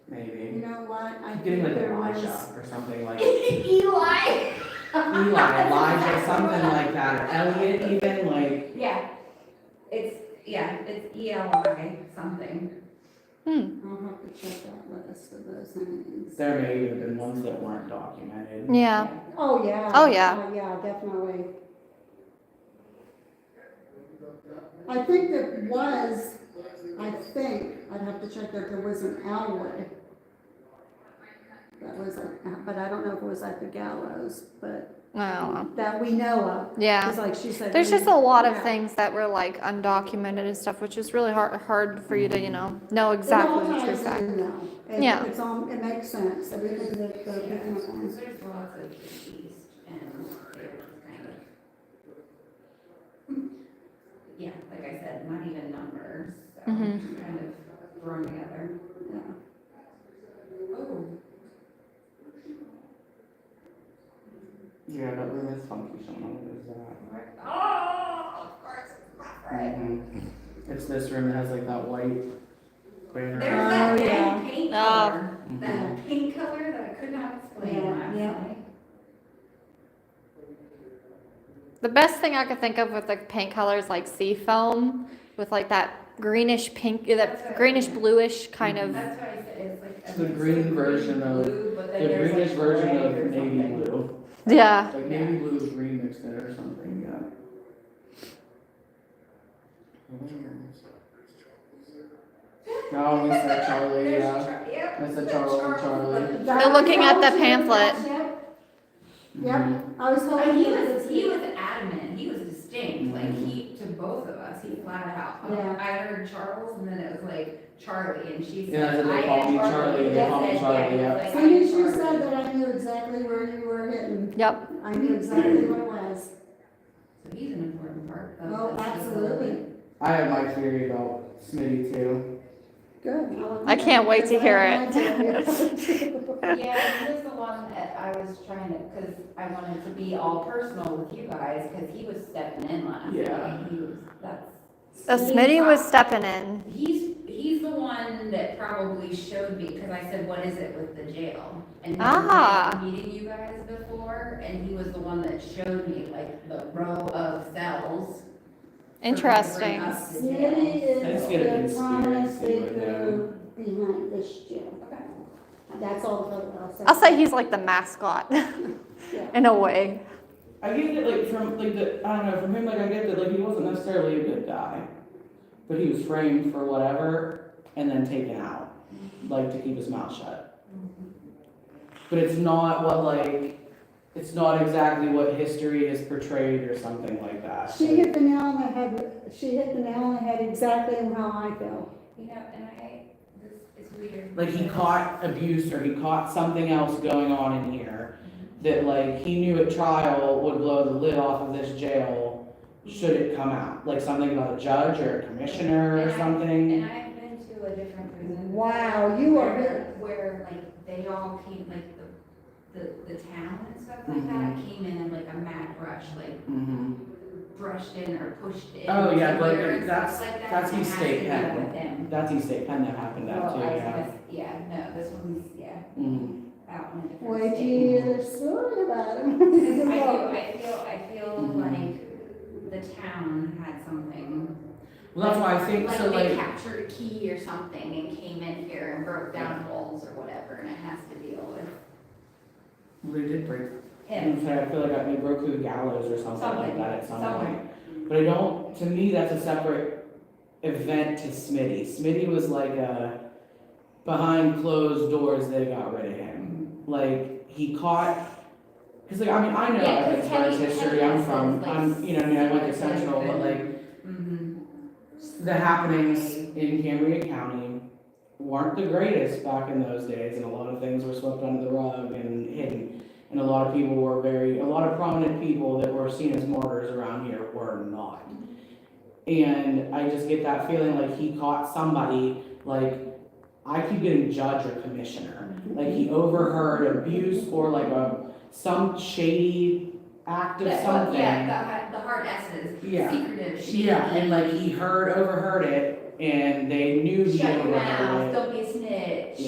Maybe. You know what? I I'm getting think like there Elijah was. or something like Eli! Eli, Elijah, something like that, or Elliot even, like, Yeah, it's ELI something. I'll have to check that list of those names. there may even have been ones that weren't documented. Yeah. Oh, yeah. Oh, yeah. Yeah, definitely. I think there was, I'd have to check that there was an alleyway. That was, but I don't know if it was at the gallows, but I don't know. that we know of. Yeah. Because like she said. There's just a lot of yeah. things that were like undocumented and stuff, which is really hard for you to, know exactly the true It all ties fact. in now. Yeah. It's all, it makes sense, everything that they're picking up on. There's lots of east and they're just kind of. Yeah, like I said, not even numbers, so Mhm. kind of thrown together. Yeah. Yeah, that room is funky, Shona. What is that? Oh, of course, it's my friend. It's this room that has like that white banner. There's that Oh, yeah. dang paint Oh. color, Mhm. that pink color that I could not explain Yeah, last yeah. night. The best thing I could think of with the paint colors like sea foam with like that greenish pink, that greenish bluish kind of. That's why I said it's like. The green version of- blue, but then The there's, greenish like, version gray of or navy something. blue. Yeah. Like navy blue with green mixed in it or something, yeah. Oh, we said Charlie, There's yeah. Yep. I said Charles and Charlie. They're looking at the pamphlet. Yep, I was But hoping. he was adamant, he was distinct, like to both of us, he flat out. Yeah. I heard Charles and then it was like Charlie and she Yeah, said, they I call am me Charlie. Charlie, they call me Yes, Charlie, he was yeah. like, As I soon am as you Charlie. said that, I knew exactly where you were hitting. Yep. I knew exactly what it was. So he's an important part of Oh, this absolutely. I have my theory about Smitty too. Good. I can't wait to hear it. Yeah, he was the one that I was trying to, cause I wanted to be all personal with you guys, cause he was stepping in last Yeah. night. He was, So Smitty was stepping in. He's the one that probably showed me, cause I said, what is it with the jail? And he Ah. was meeting you guys before, and he was the one that showed me like the row of cells. Interesting. Smitty Let's is get a the prominent conspiracy with figure behind this jail. Okay. That's all I'll say. I'll say he's like the mascot Yeah. in a way. I get it like from like the, I don't know, from him like I get that like he wasn't necessarily a good guy. But he was framed for whatever and then taken out. Like to keep his mouth shut. But it's not what like, it's not exactly what history has portrayed or something like that. She hit the nail on the head, she hit the nail on the head exactly how I feel. You know, and this is weird. Like he caught abuse or he caught something else going on in here that like he knew at trial would blow the lid off of this jail should it come out. Like something about a judge or a commissioner or something. And I've been to a different prison. Wow, you are Where like they all came, like the town and stuff like that came in like a mad rush, like Mm-hmm. brushed in or pushed in. Oh, yeah, but somewhere and that's- stuff like that, that's and it East has to State do Penn. with him. That's East State Penn that happened that Well, too, yeah. no, this one's, Mm-hmm. out in a different Wait till state. you hear the story about I him. feel like the town had something. Well, that's why I think so They like, captured a key or something and came in here and broke down walls or whatever, and it has to deal with they did break. him. I feel like they broke through the gallows or something like that at some Something. point. But I don't, to me, that's a separate event to Smitty. Smitty was like a, behind closed doors, they got rid of him. Like, he caught, cause like, I mean, I know Yeah, 'cause Ebensburg's Teddy- history, Teddy I'm from, was, I'm, you know, I mean, I went to Central, but like, the happenings in Cambria County weren't the greatest back in those days, and a lot of things were swept under the rug and hidden. And a lot of people were a lot of prominent people that were seen as martyrs around here were not. And I just get that feeling like he caught somebody, like, I keep getting judge or commissioner. Like he overheard abuse or like some shady act of something. Yeah, the hard S's, Yeah. secretive, shady. Yeah, and like he overheard it, and they knew he Shut your overheard mouth, it. don't be a snitch.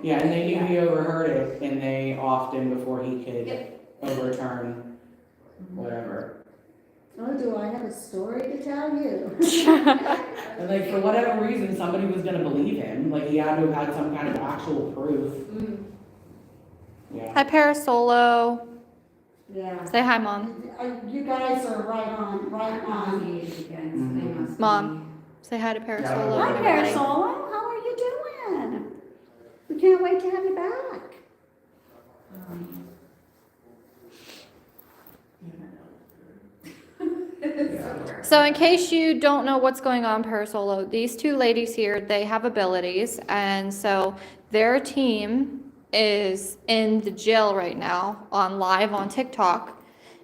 Yeah, and they knew he overheard it, and they often, before he could overturn whatever. Oh, do I have a story to tell you? And like for whatever reason, somebody was gonna believe him. Like he had to have had some kind of actual proof. Yeah. Hi, Parasolo. Yeah. Say hi, Mom. You guys are right on, right on. Mhm. Mom. Say hi to Parasolo. Hi, and everybody. Parasolo, how are you doing? We can't wait to have you back. So in case you don't know what's going on, Parasolo, these two ladies here, they have abilities, and so their team is in the jail right now on live on TikTok,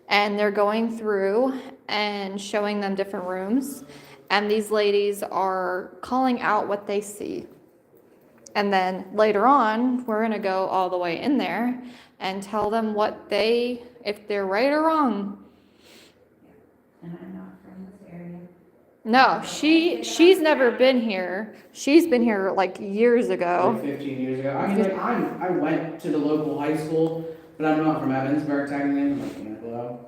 and they're going through and showing them different rooms, and these ladies are calling out what they see. And then later on, we're gonna go all the way in there and tell them if they're right or wrong. And I'm not from this area. No, she's never been here. She's been here like years Like ago. 15 years ago. I mean, like, I went to the local high school, but I'm not from Ebensburg, technically, I'm from Angelo.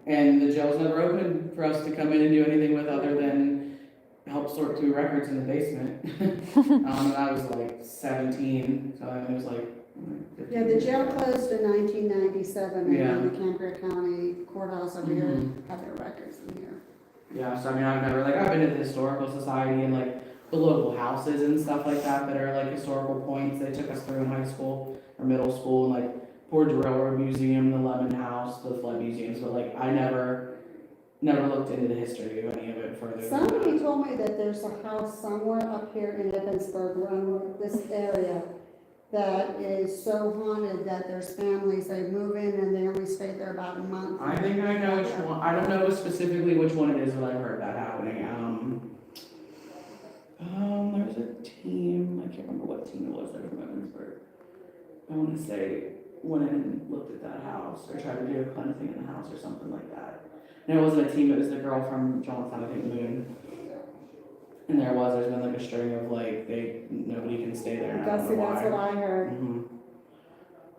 And the jail's never open for us to come in and do anything with other than help sort through records in the basement. And I was like 17, so I was like 15 Yeah, the years jail ago. closed in 1997, and Yeah. then the Cambria County courthouse over here Mhm. have their records in here. Yeah, so I mean, I've been to the historical society and like the local houses and stuff like that are like historical points they took us through in high school or middle school, and like Port Railroad Museum, the Lemon House, the Flood Museums, but like I never looked into the history of any of it further than Somebody that. told me that there's a house somewhere up here in Ebensburg, around this area, that is so haunted that there's families, they move in and they only stay there about a month. I think I know which one, I don't know specifically which one it is, but I've heard that happening. There was a team, I can't remember what team it was, that was from Ebensburg. I wanna say went in and looked at that house, or tried to do a cleansing in the house or something like that. And it wasn't a team, it was the girl from Johnstown, I think, Moon. And there's been like a string of like, nobody can stay there, and I That's don't know what why. I heard.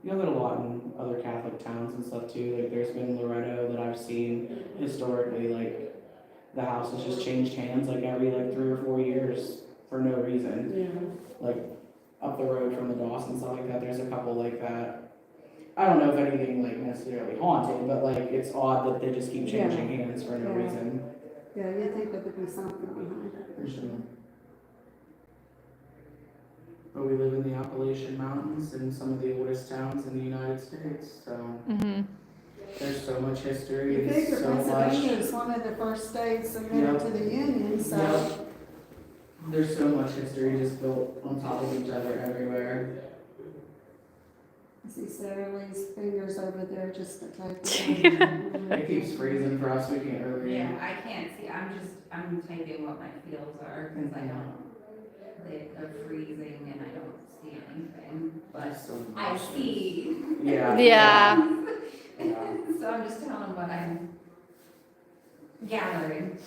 You have it a lot in other Catholic towns and stuff too, like there's been Loretto that I've seen historically, like, the house has just changed hands like every like 3 or 4 years for no reason. Yeah. Like, up the road from the Dawson, stuff like that, there's a couple like that. I don't know if anything like necessarily haunted, but like it's odd that they just keep changing hands for no Yeah. reason. Yeah, you'd think there would be something behind it, for sure. But we live in the Appalachian Mountains in some of the oldest towns in the United States, so Mm-hmm. there's so much history You and figure so Pennsylvania much. is one of the first states submitted Yep. to the Union, so. Yep. There's so much history just built on top of each other everywhere. I see Sarah Lee's fingers over there just to type. It keeps freezing for us, we can't really. Yeah, I can't see, I'm typing what my fields are, because I don't, they're freezing and I don't see anything, but There's so I much. see. Yeah. Yeah. Yeah. So I'm just telling what I'm gathering.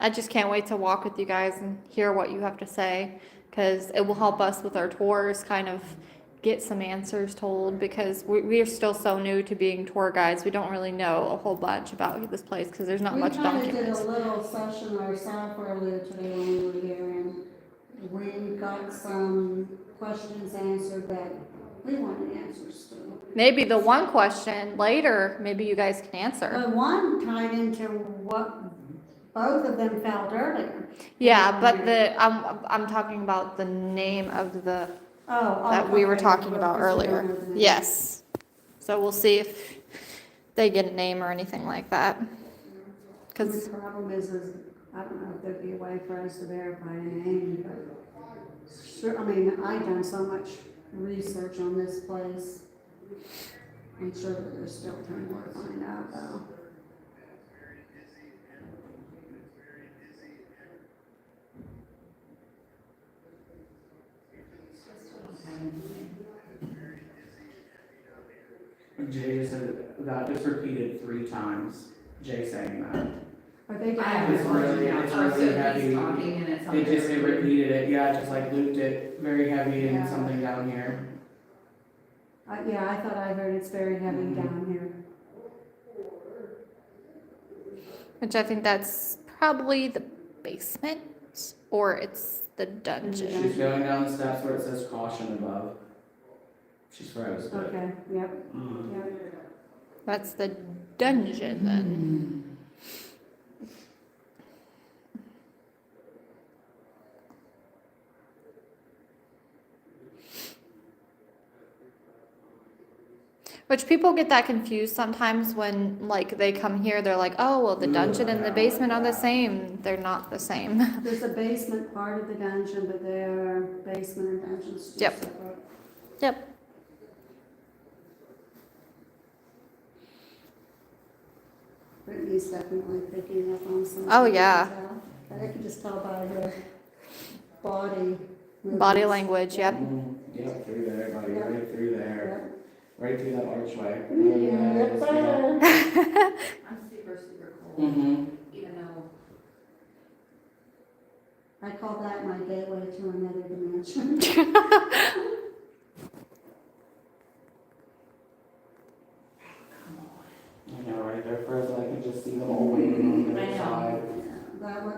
I just can't wait to walk with you guys and hear what you have to say, because it will help us with our tours kind of get some answers told, because we are still so new to being tour guides. We don't really know a whole bunch about this place because there's not much We kind of did documents. a little session ourselves earlier today when we were here, and we got some questions answered that we wanted answers to. Maybe the one question later, maybe you guys can answer. But one tied into what both of them felt earlier. Yeah, but I'm talking about the name of the that we were okay, talking about because we don't earlier. know the name. Yes. So we'll see if they get a name or anything like that. Because The problem is I don't know if there'd be a way for us to verify a name, but sure, I mean, I've done so much research on this place. I'm sure that there's still time more to find out though. Jay just said that just repeated 3 times. Jay saying that. Are they I have doing It's a really- now. it's Oh, so really heavy. he's talking and it's on It just there. it repeated it, yeah, just like looped it very heavy and Yeah. something down here. Yeah, I thought I heard it's very heavy down here. which I think that's probably the basement or it's the dungeon. She's going down the steps where it says caution above. She's froze, but. Okay, yep, Mm. yep. That's the dungeon then. Which people get that confused sometimes when like they come here, they're like, oh, well, the dungeon and the basement are the same. They're not the same. There's a basement part of the dungeon, but there are basement and dungeons two Yep. separate. Yep. Brittany's definitely picking up on some. Oh, yeah. I can just tell by her body. Body movements. language, yep. Yep, through there, buddy, Yep. right through there, Yep. right through that archway. Yep, better. I'm super cool, Mm-hmm. even though I call that my gateway to another dimension. I know, right there further, I can just see them all waiting on the I other know. side.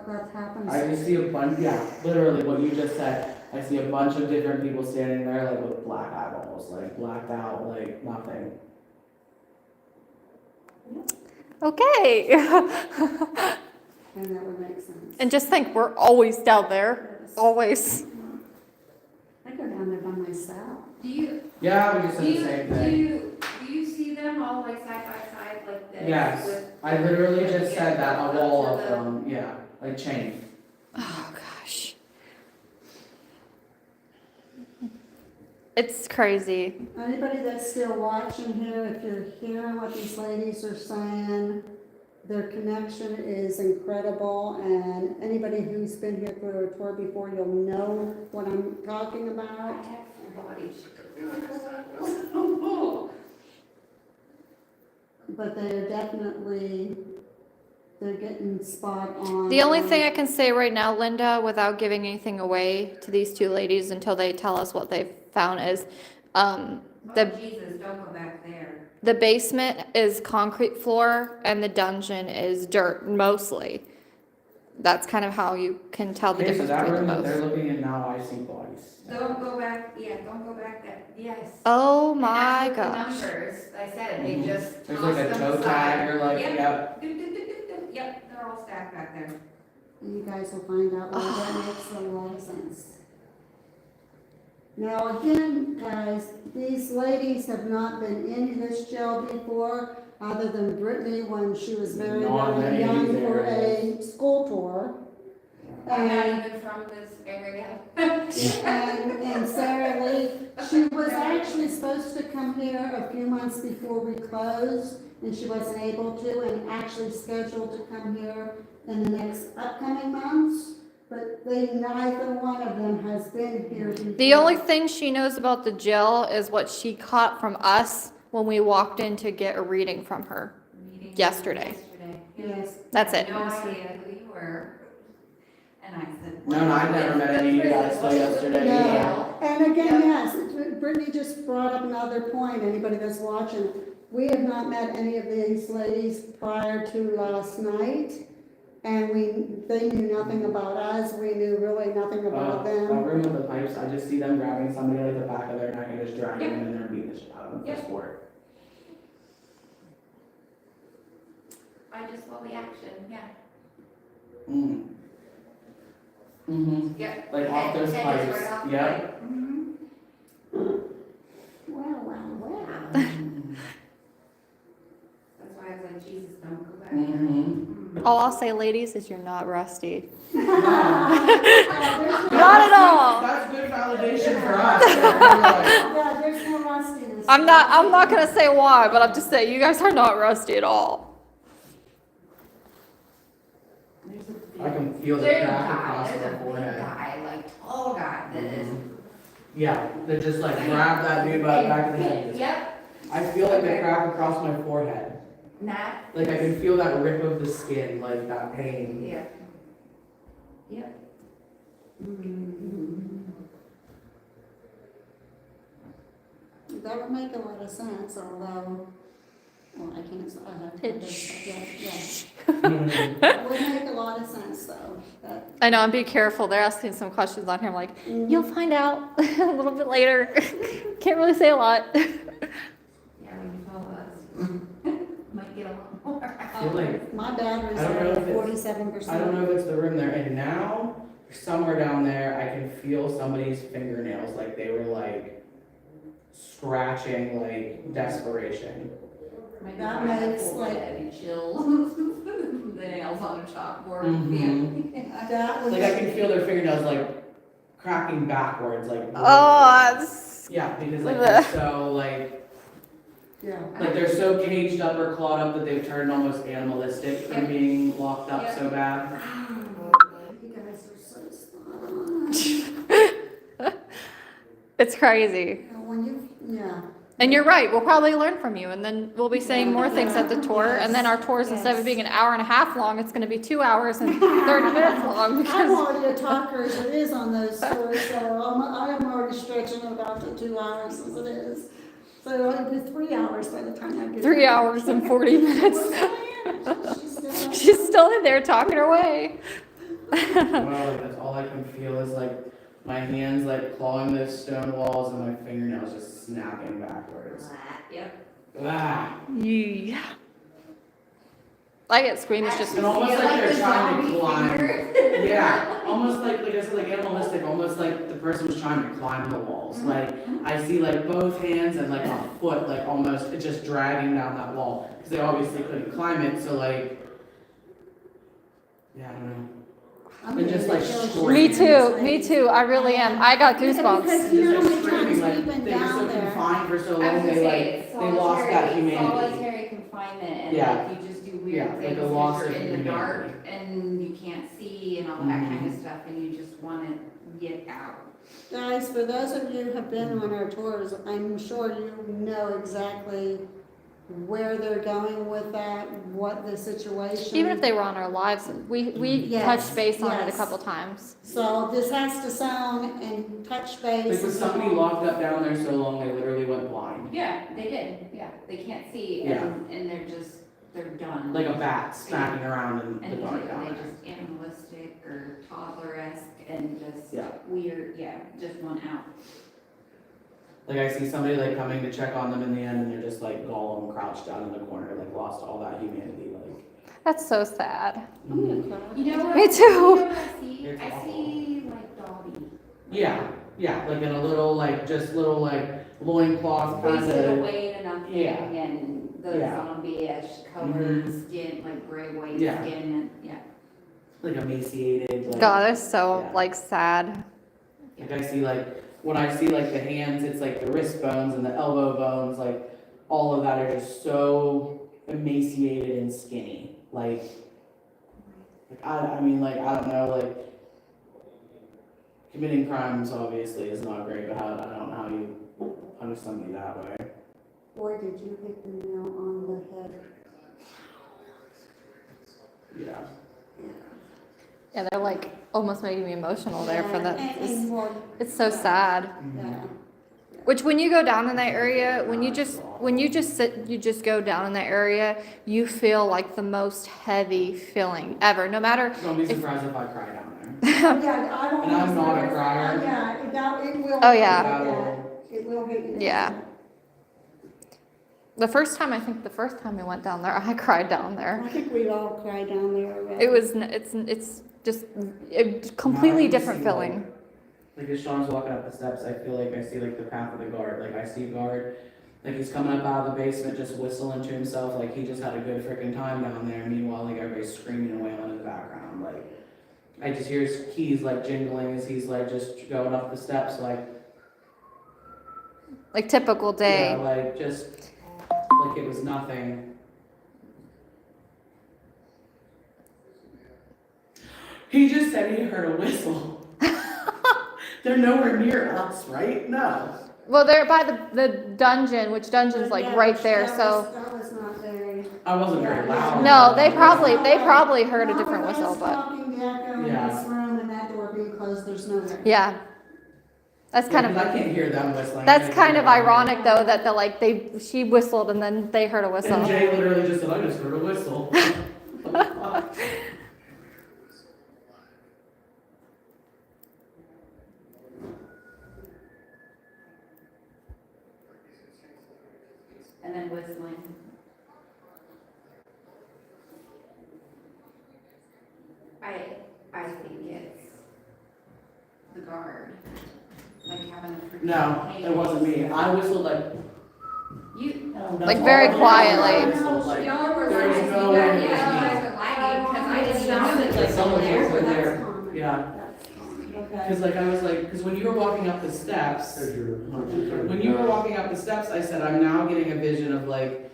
That happens. I just see a bunch, yeah, literally what you just said. I see a bunch of different people standing there like with black eyeballs, like blacked out, like nothing. Okay. And that would make sense. And just think, we're always down there. Always. I go down there by myself. Do you, Yeah, we just do said the you, same do thing. you see them all like side by side like this? Yes, with- I literally just Yeah, said that, up a wall to of the- them, yeah, like chain. Oh, gosh. It's crazy. Anybody that's still watching here, if you're hearing what these ladies are saying, their connection is incredible, and anybody who's been here for a tour before, you'll know what I'm talking I about. have full body. But they're definitely, they're getting spot on. The only thing I can say right now, Linda, without giving anything away to these two ladies until they tell us what they've found is, Oh, the Jesus, don't go back there. the basement is concrete floor and the dungeon is dirt mostly. That's kind of how you can tell the Okay, so difference that between room them that they're both. looking at now, I see bodies. Don't go back, yeah, don't go back there, yes. Oh And my that's what the gosh. numbers, I said, they Mhm. just There's tossed like a them toe aside. tag or like, Yep. yep. Yep, they're all stacked back there. You guys will find out why that makes a lot of sense. Now, again, guys, these ladies have not been in this jail before, other than Brittany when she was very, Not very many young of these for a areas. school tour. I'm not And, even from this area. and Sarah Lee, she was actually supposed to come here a few months before we closed, and she wasn't able to, and actually scheduled to come here in the next upcoming months, but neither one of them has been here before. The only thing she knows about the jail is what she caught from us when we walked in to get a reading from her. Meeting Yesterday. Yes. That's it. No idea who you were. And I said. No, I've never met any of you guys till yesterday No. either. And again, yes, Brittany just brought up another point, anybody that's watching. We have not met any of these ladies prior to last night, and they knew nothing about us, we knew really nothing about That them. room with the pipes, I just see them grabbing somebody like the back of their neck and just dragging them in there and beating the shit out of them for Yep. sport. I just saw the action, yeah. Mm. Mm-hmm. Yep. Like off those Head is pipes, right off the yep. pipe. Mhm. Well. That's why I was like, Jesus, don't go back. Mm-hmm. All I'll say, ladies, is you're not rusty. There's Not at all. That's good validation for us. Yeah, there's no rustiness. I'm not gonna say why, but I'm just saying, you guys are not rusty at all. I can feel the There's a crack guy, across there's their a big forehead. guy, like tall guy that is. Yeah, they just like grab that dude by the back of the head. Yep, I feel like the crack across my forehead. not, Like I can feel that rip of the skin, like that pain. yeah. Yep. That would make a lot of sense, although, well, I can't, I have to, yeah. Would make a lot of sense, though, that. I know, and be careful, they're asking some questions on here, I'm like, you'll find out a little bit later. Can't really say a lot. Yeah, when you follow us, might get a lot more. I feel like, My battery's I don't know already if it's- 47%. I don't know if it's the room they're in now, somewhere down there, I can feel somebody's fingernails, like they were like scratching, like desperation. Might That be trying to makes, pull like- it and chill the nails on a chalkboard. Mhm. Yeah. That would. Like I can feel their fingernails like cracking backwards, like. Oh, that's, Yeah, because like they're so like Yeah. they're so caged up or clawed up that they've turned almost animalistic from Yep. being locked up Yep. so bad. You guys are so smart. It's crazy. When you, yeah. And you're right, we'll probably learn from you, and then we'll be saying more things at the tour, and then our tours, instead of being an hour and a half long, it's gonna be 2 hours and 30 minutes long, I'm because, already a talker as it is on those tours, so I'm already stretching it out to 2 hours as it is. So it'll be 3 hours by the time I get. 3 hours and 40 minutes. She's still in there talking her way. Well, like, that's all I can feel is like my hands like clawing those stone walls and my fingernails just snapping backwards. Yep. Ah. Yeah. I get squeamish just. And almost Feel like they're the trying to zombie climb. finger. Yeah, almost like I said, like animalistic, almost like the person was trying to climb the walls. Like I see like both hands and like a foot, like almost just dragging down that wall because they obviously couldn't climb it. So like, yeah, I don't know. And just like Me too, I really am. I got goosebumps. Because you know how Just many times like we've been they were so down there. confined for so I was long, gonna they say, like it's they lost that humanity. solitary confinement, and Yeah. like you just do weird Yeah, like things a loss because of you're in the dark humanity. and you can't see and all that kind of stuff, and you just wanna get out. Guys, for those of you who have been on our tours, I'm sure you know exactly where they're going with that, what the situation. Even if they were on our lives, we Yes, touched base on it a yes. couple times. So this has to sound and touch base. Like was somebody locked up down there so long they literally went blind, Yeah, they did, yeah, they can't see, Yeah. and they're done. like a bat smacking around in the And dark down they there. just animalistic or toddler-esque and just Yeah. weird, yeah, just want out. Like I see somebody like coming to check on them in the end, and they're just like Gollum crouched down in the corner, like lost all that humanity. Like, That's so sad. I'm gonna cry. You know what? Me too. You know what I see? It's I awful. see like Dobby. yeah, like in a little like just little like loincloth kind Wasted of. away to nothing Yeah. and the Yeah. zombie-ish colored skin, like gray white Yeah. skin, and yeah. Like emaciated. Like, God, that's so Yeah. like sad. Like I see like when I see like the hands, it's like the wrist bones and the elbow bones, like all of that are just so emaciated and skinny. Like I mean like I don't know, like committing crimes obviously is not great, but I don't know how you punish somebody that way. Boy, did you hit the nail on the head. Yeah. Yeah, they're like almost making me emotional there for that. And more, It's so sad. yeah. Which when you go down in that area, when you just sit, you just go down in that area, you feel like the most heavy feeling ever. No matter Don't be if, surprised if I cry down there. Yeah, I don't. And I'm not a crier. Yeah, it will. Oh, yeah. hit you like that. It will hit you. like Yeah. that. the first time we went down there, I cried down there. I think we all cried down there already. It's just a completely different see, feeling. Like as Sean's walking up the steps, I feel like I see like the path of the guard. Like I see a guard, like he's coming up out of the basement just whistling to himself, like he just had a good freaking time down there. Meanwhile, like everybody's screaming and wailing in the background. Like I just hear his keys like jingling as he's like just going up the steps, like Typical day. yeah, like just like it was nothing. He just said he heard a whistle. They're nowhere near us, right? No. Well, they're by the dungeon, which dungeon's like Yeah, right there, that so. That was not very. I wasn't very loud. No, they probably heard a different Not with whistle, us but talking, the echo in Yeah. this room and that door being closed, there's no there. yeah. That's kind I of, can't hear them whistling. that's kind of ironic though, that she whistled and then they heard a And whistle. Jay literally just said, I just heard a whistle. And then whistling. I think it's the guard, like having a freaking No, it wasn't me. I whistled like. You. Like, very quietly. Y'all were There's lagging. no way it was You guys me. were lagging, because I didn't know that like Someone someone was there. in there. That's common. Yeah. That's common, okay. Because like I was like, because when you were walking up the steps, when you were walking up the steps, I said, I'm now getting a vision of like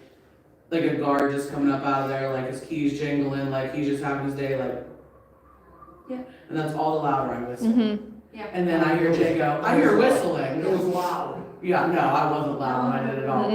a guard just coming up out of there, like his keys jingling, like he's just having his day, like. Yeah. And that's all the louder I whistled. Mm-hmm. Yeah. And then I hear Jay go, I hear whistling. It was loud. Yeah, no, I wasn't loud when I did it all.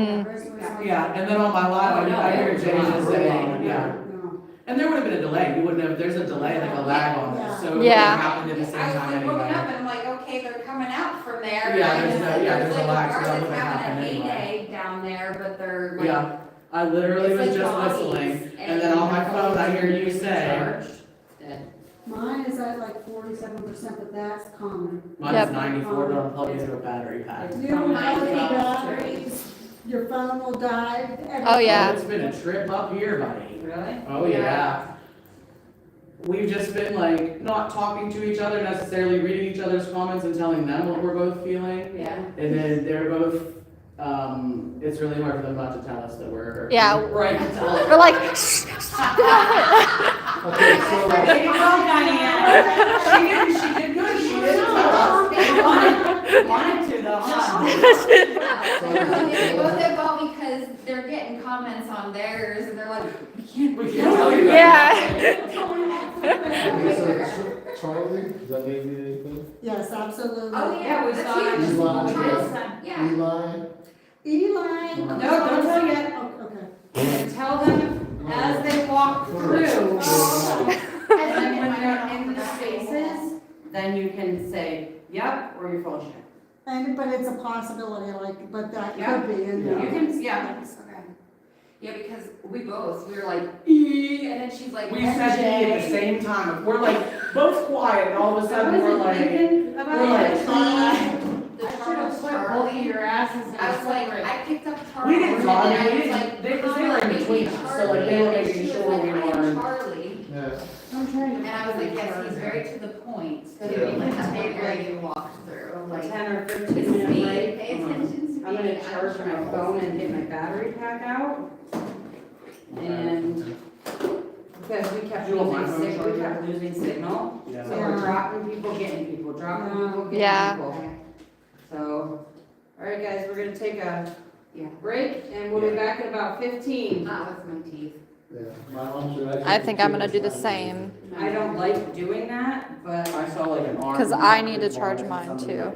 Yeah, and then on my live, I hear Jay just saying, yeah. No. And there would have been a delay. You wouldn't have, there's a delay, like a lag on this, so it would Yeah. have happened at the same I was time like looking up anyway. and I'm like, okay, they're coming out from there. Yeah, and there's no- yeah, there's a like lag, so bar that that's wouldn't having happen a anyway. heyday down there, but they're like. Yeah, I literally it's was like just bodies, whistling, and then on my phone, I hear you say, charged. Dead. Mine is at like 47%, but that's common. mine's Yep. 94, but I'm plugged into a battery pack. You don't Mine have is any about batteries, your phone will die. Oh, yeah. It's been a trip up here, buddy. Really? Oh, yeah. We've just been like, not talking to each other necessarily, reading each other's comments and telling them what we're both feeling. Yeah. And then they're both, it's really hard for them not to tell us that we're. Yeah. Right. We're like, Okay, so, There you go, Diane. She did good, she didn't tell us. They wanted to though, huh? They both did well because they're getting comments on theirs and they're like, we can't. We can't tell you. yeah. okay, so Charlie, does that make you anything? Yes, absolutely. Oh, yeah, we That's saw it. huge. Child's son. Yeah. Eli? Eli. No, don't tell yet. Oh, okay. Tell them as they walk through. And then when they're in the spaces, then you can say, yep, or your phone shut. But it's a possibility, like, but that Yeah. could be in Yeah. there. You can, yeah. Okay. Yeah, because we were like, "Ee," and then she's like. We said it at the same time, we're like, both quiet, and all of a sudden, we're like, Thinking we're about like, it. The I should have Charles put both of Charlie. your asses in I was like, separate. I picked up Charlie. we didn't talk, and we I was didn't, like, they, cause they were in between us, so like, they were making sure we I am were. Charlie. Yeah. I'm trying to. And I was like, yes, he's very to the point, Yeah. too, like, the where you walked through, like. 10 or To 15 minute speed, break. pay attention to me. I'm gonna charge my phone and get my battery pack out. And because we kept You want my losing phone signal, we charger? kept losing signal. So Yeah. we're dropping people, getting people, dropping people, Yeah. getting people. So, all right, guys, we're gonna take a Yeah. break and we'll be back in about 15. Not with my teeth. Yeah, my arms are actually. I think I'm gonna do the same. I don't like doing that, but I saw like an arm. 'Cause I need to charge mine, too.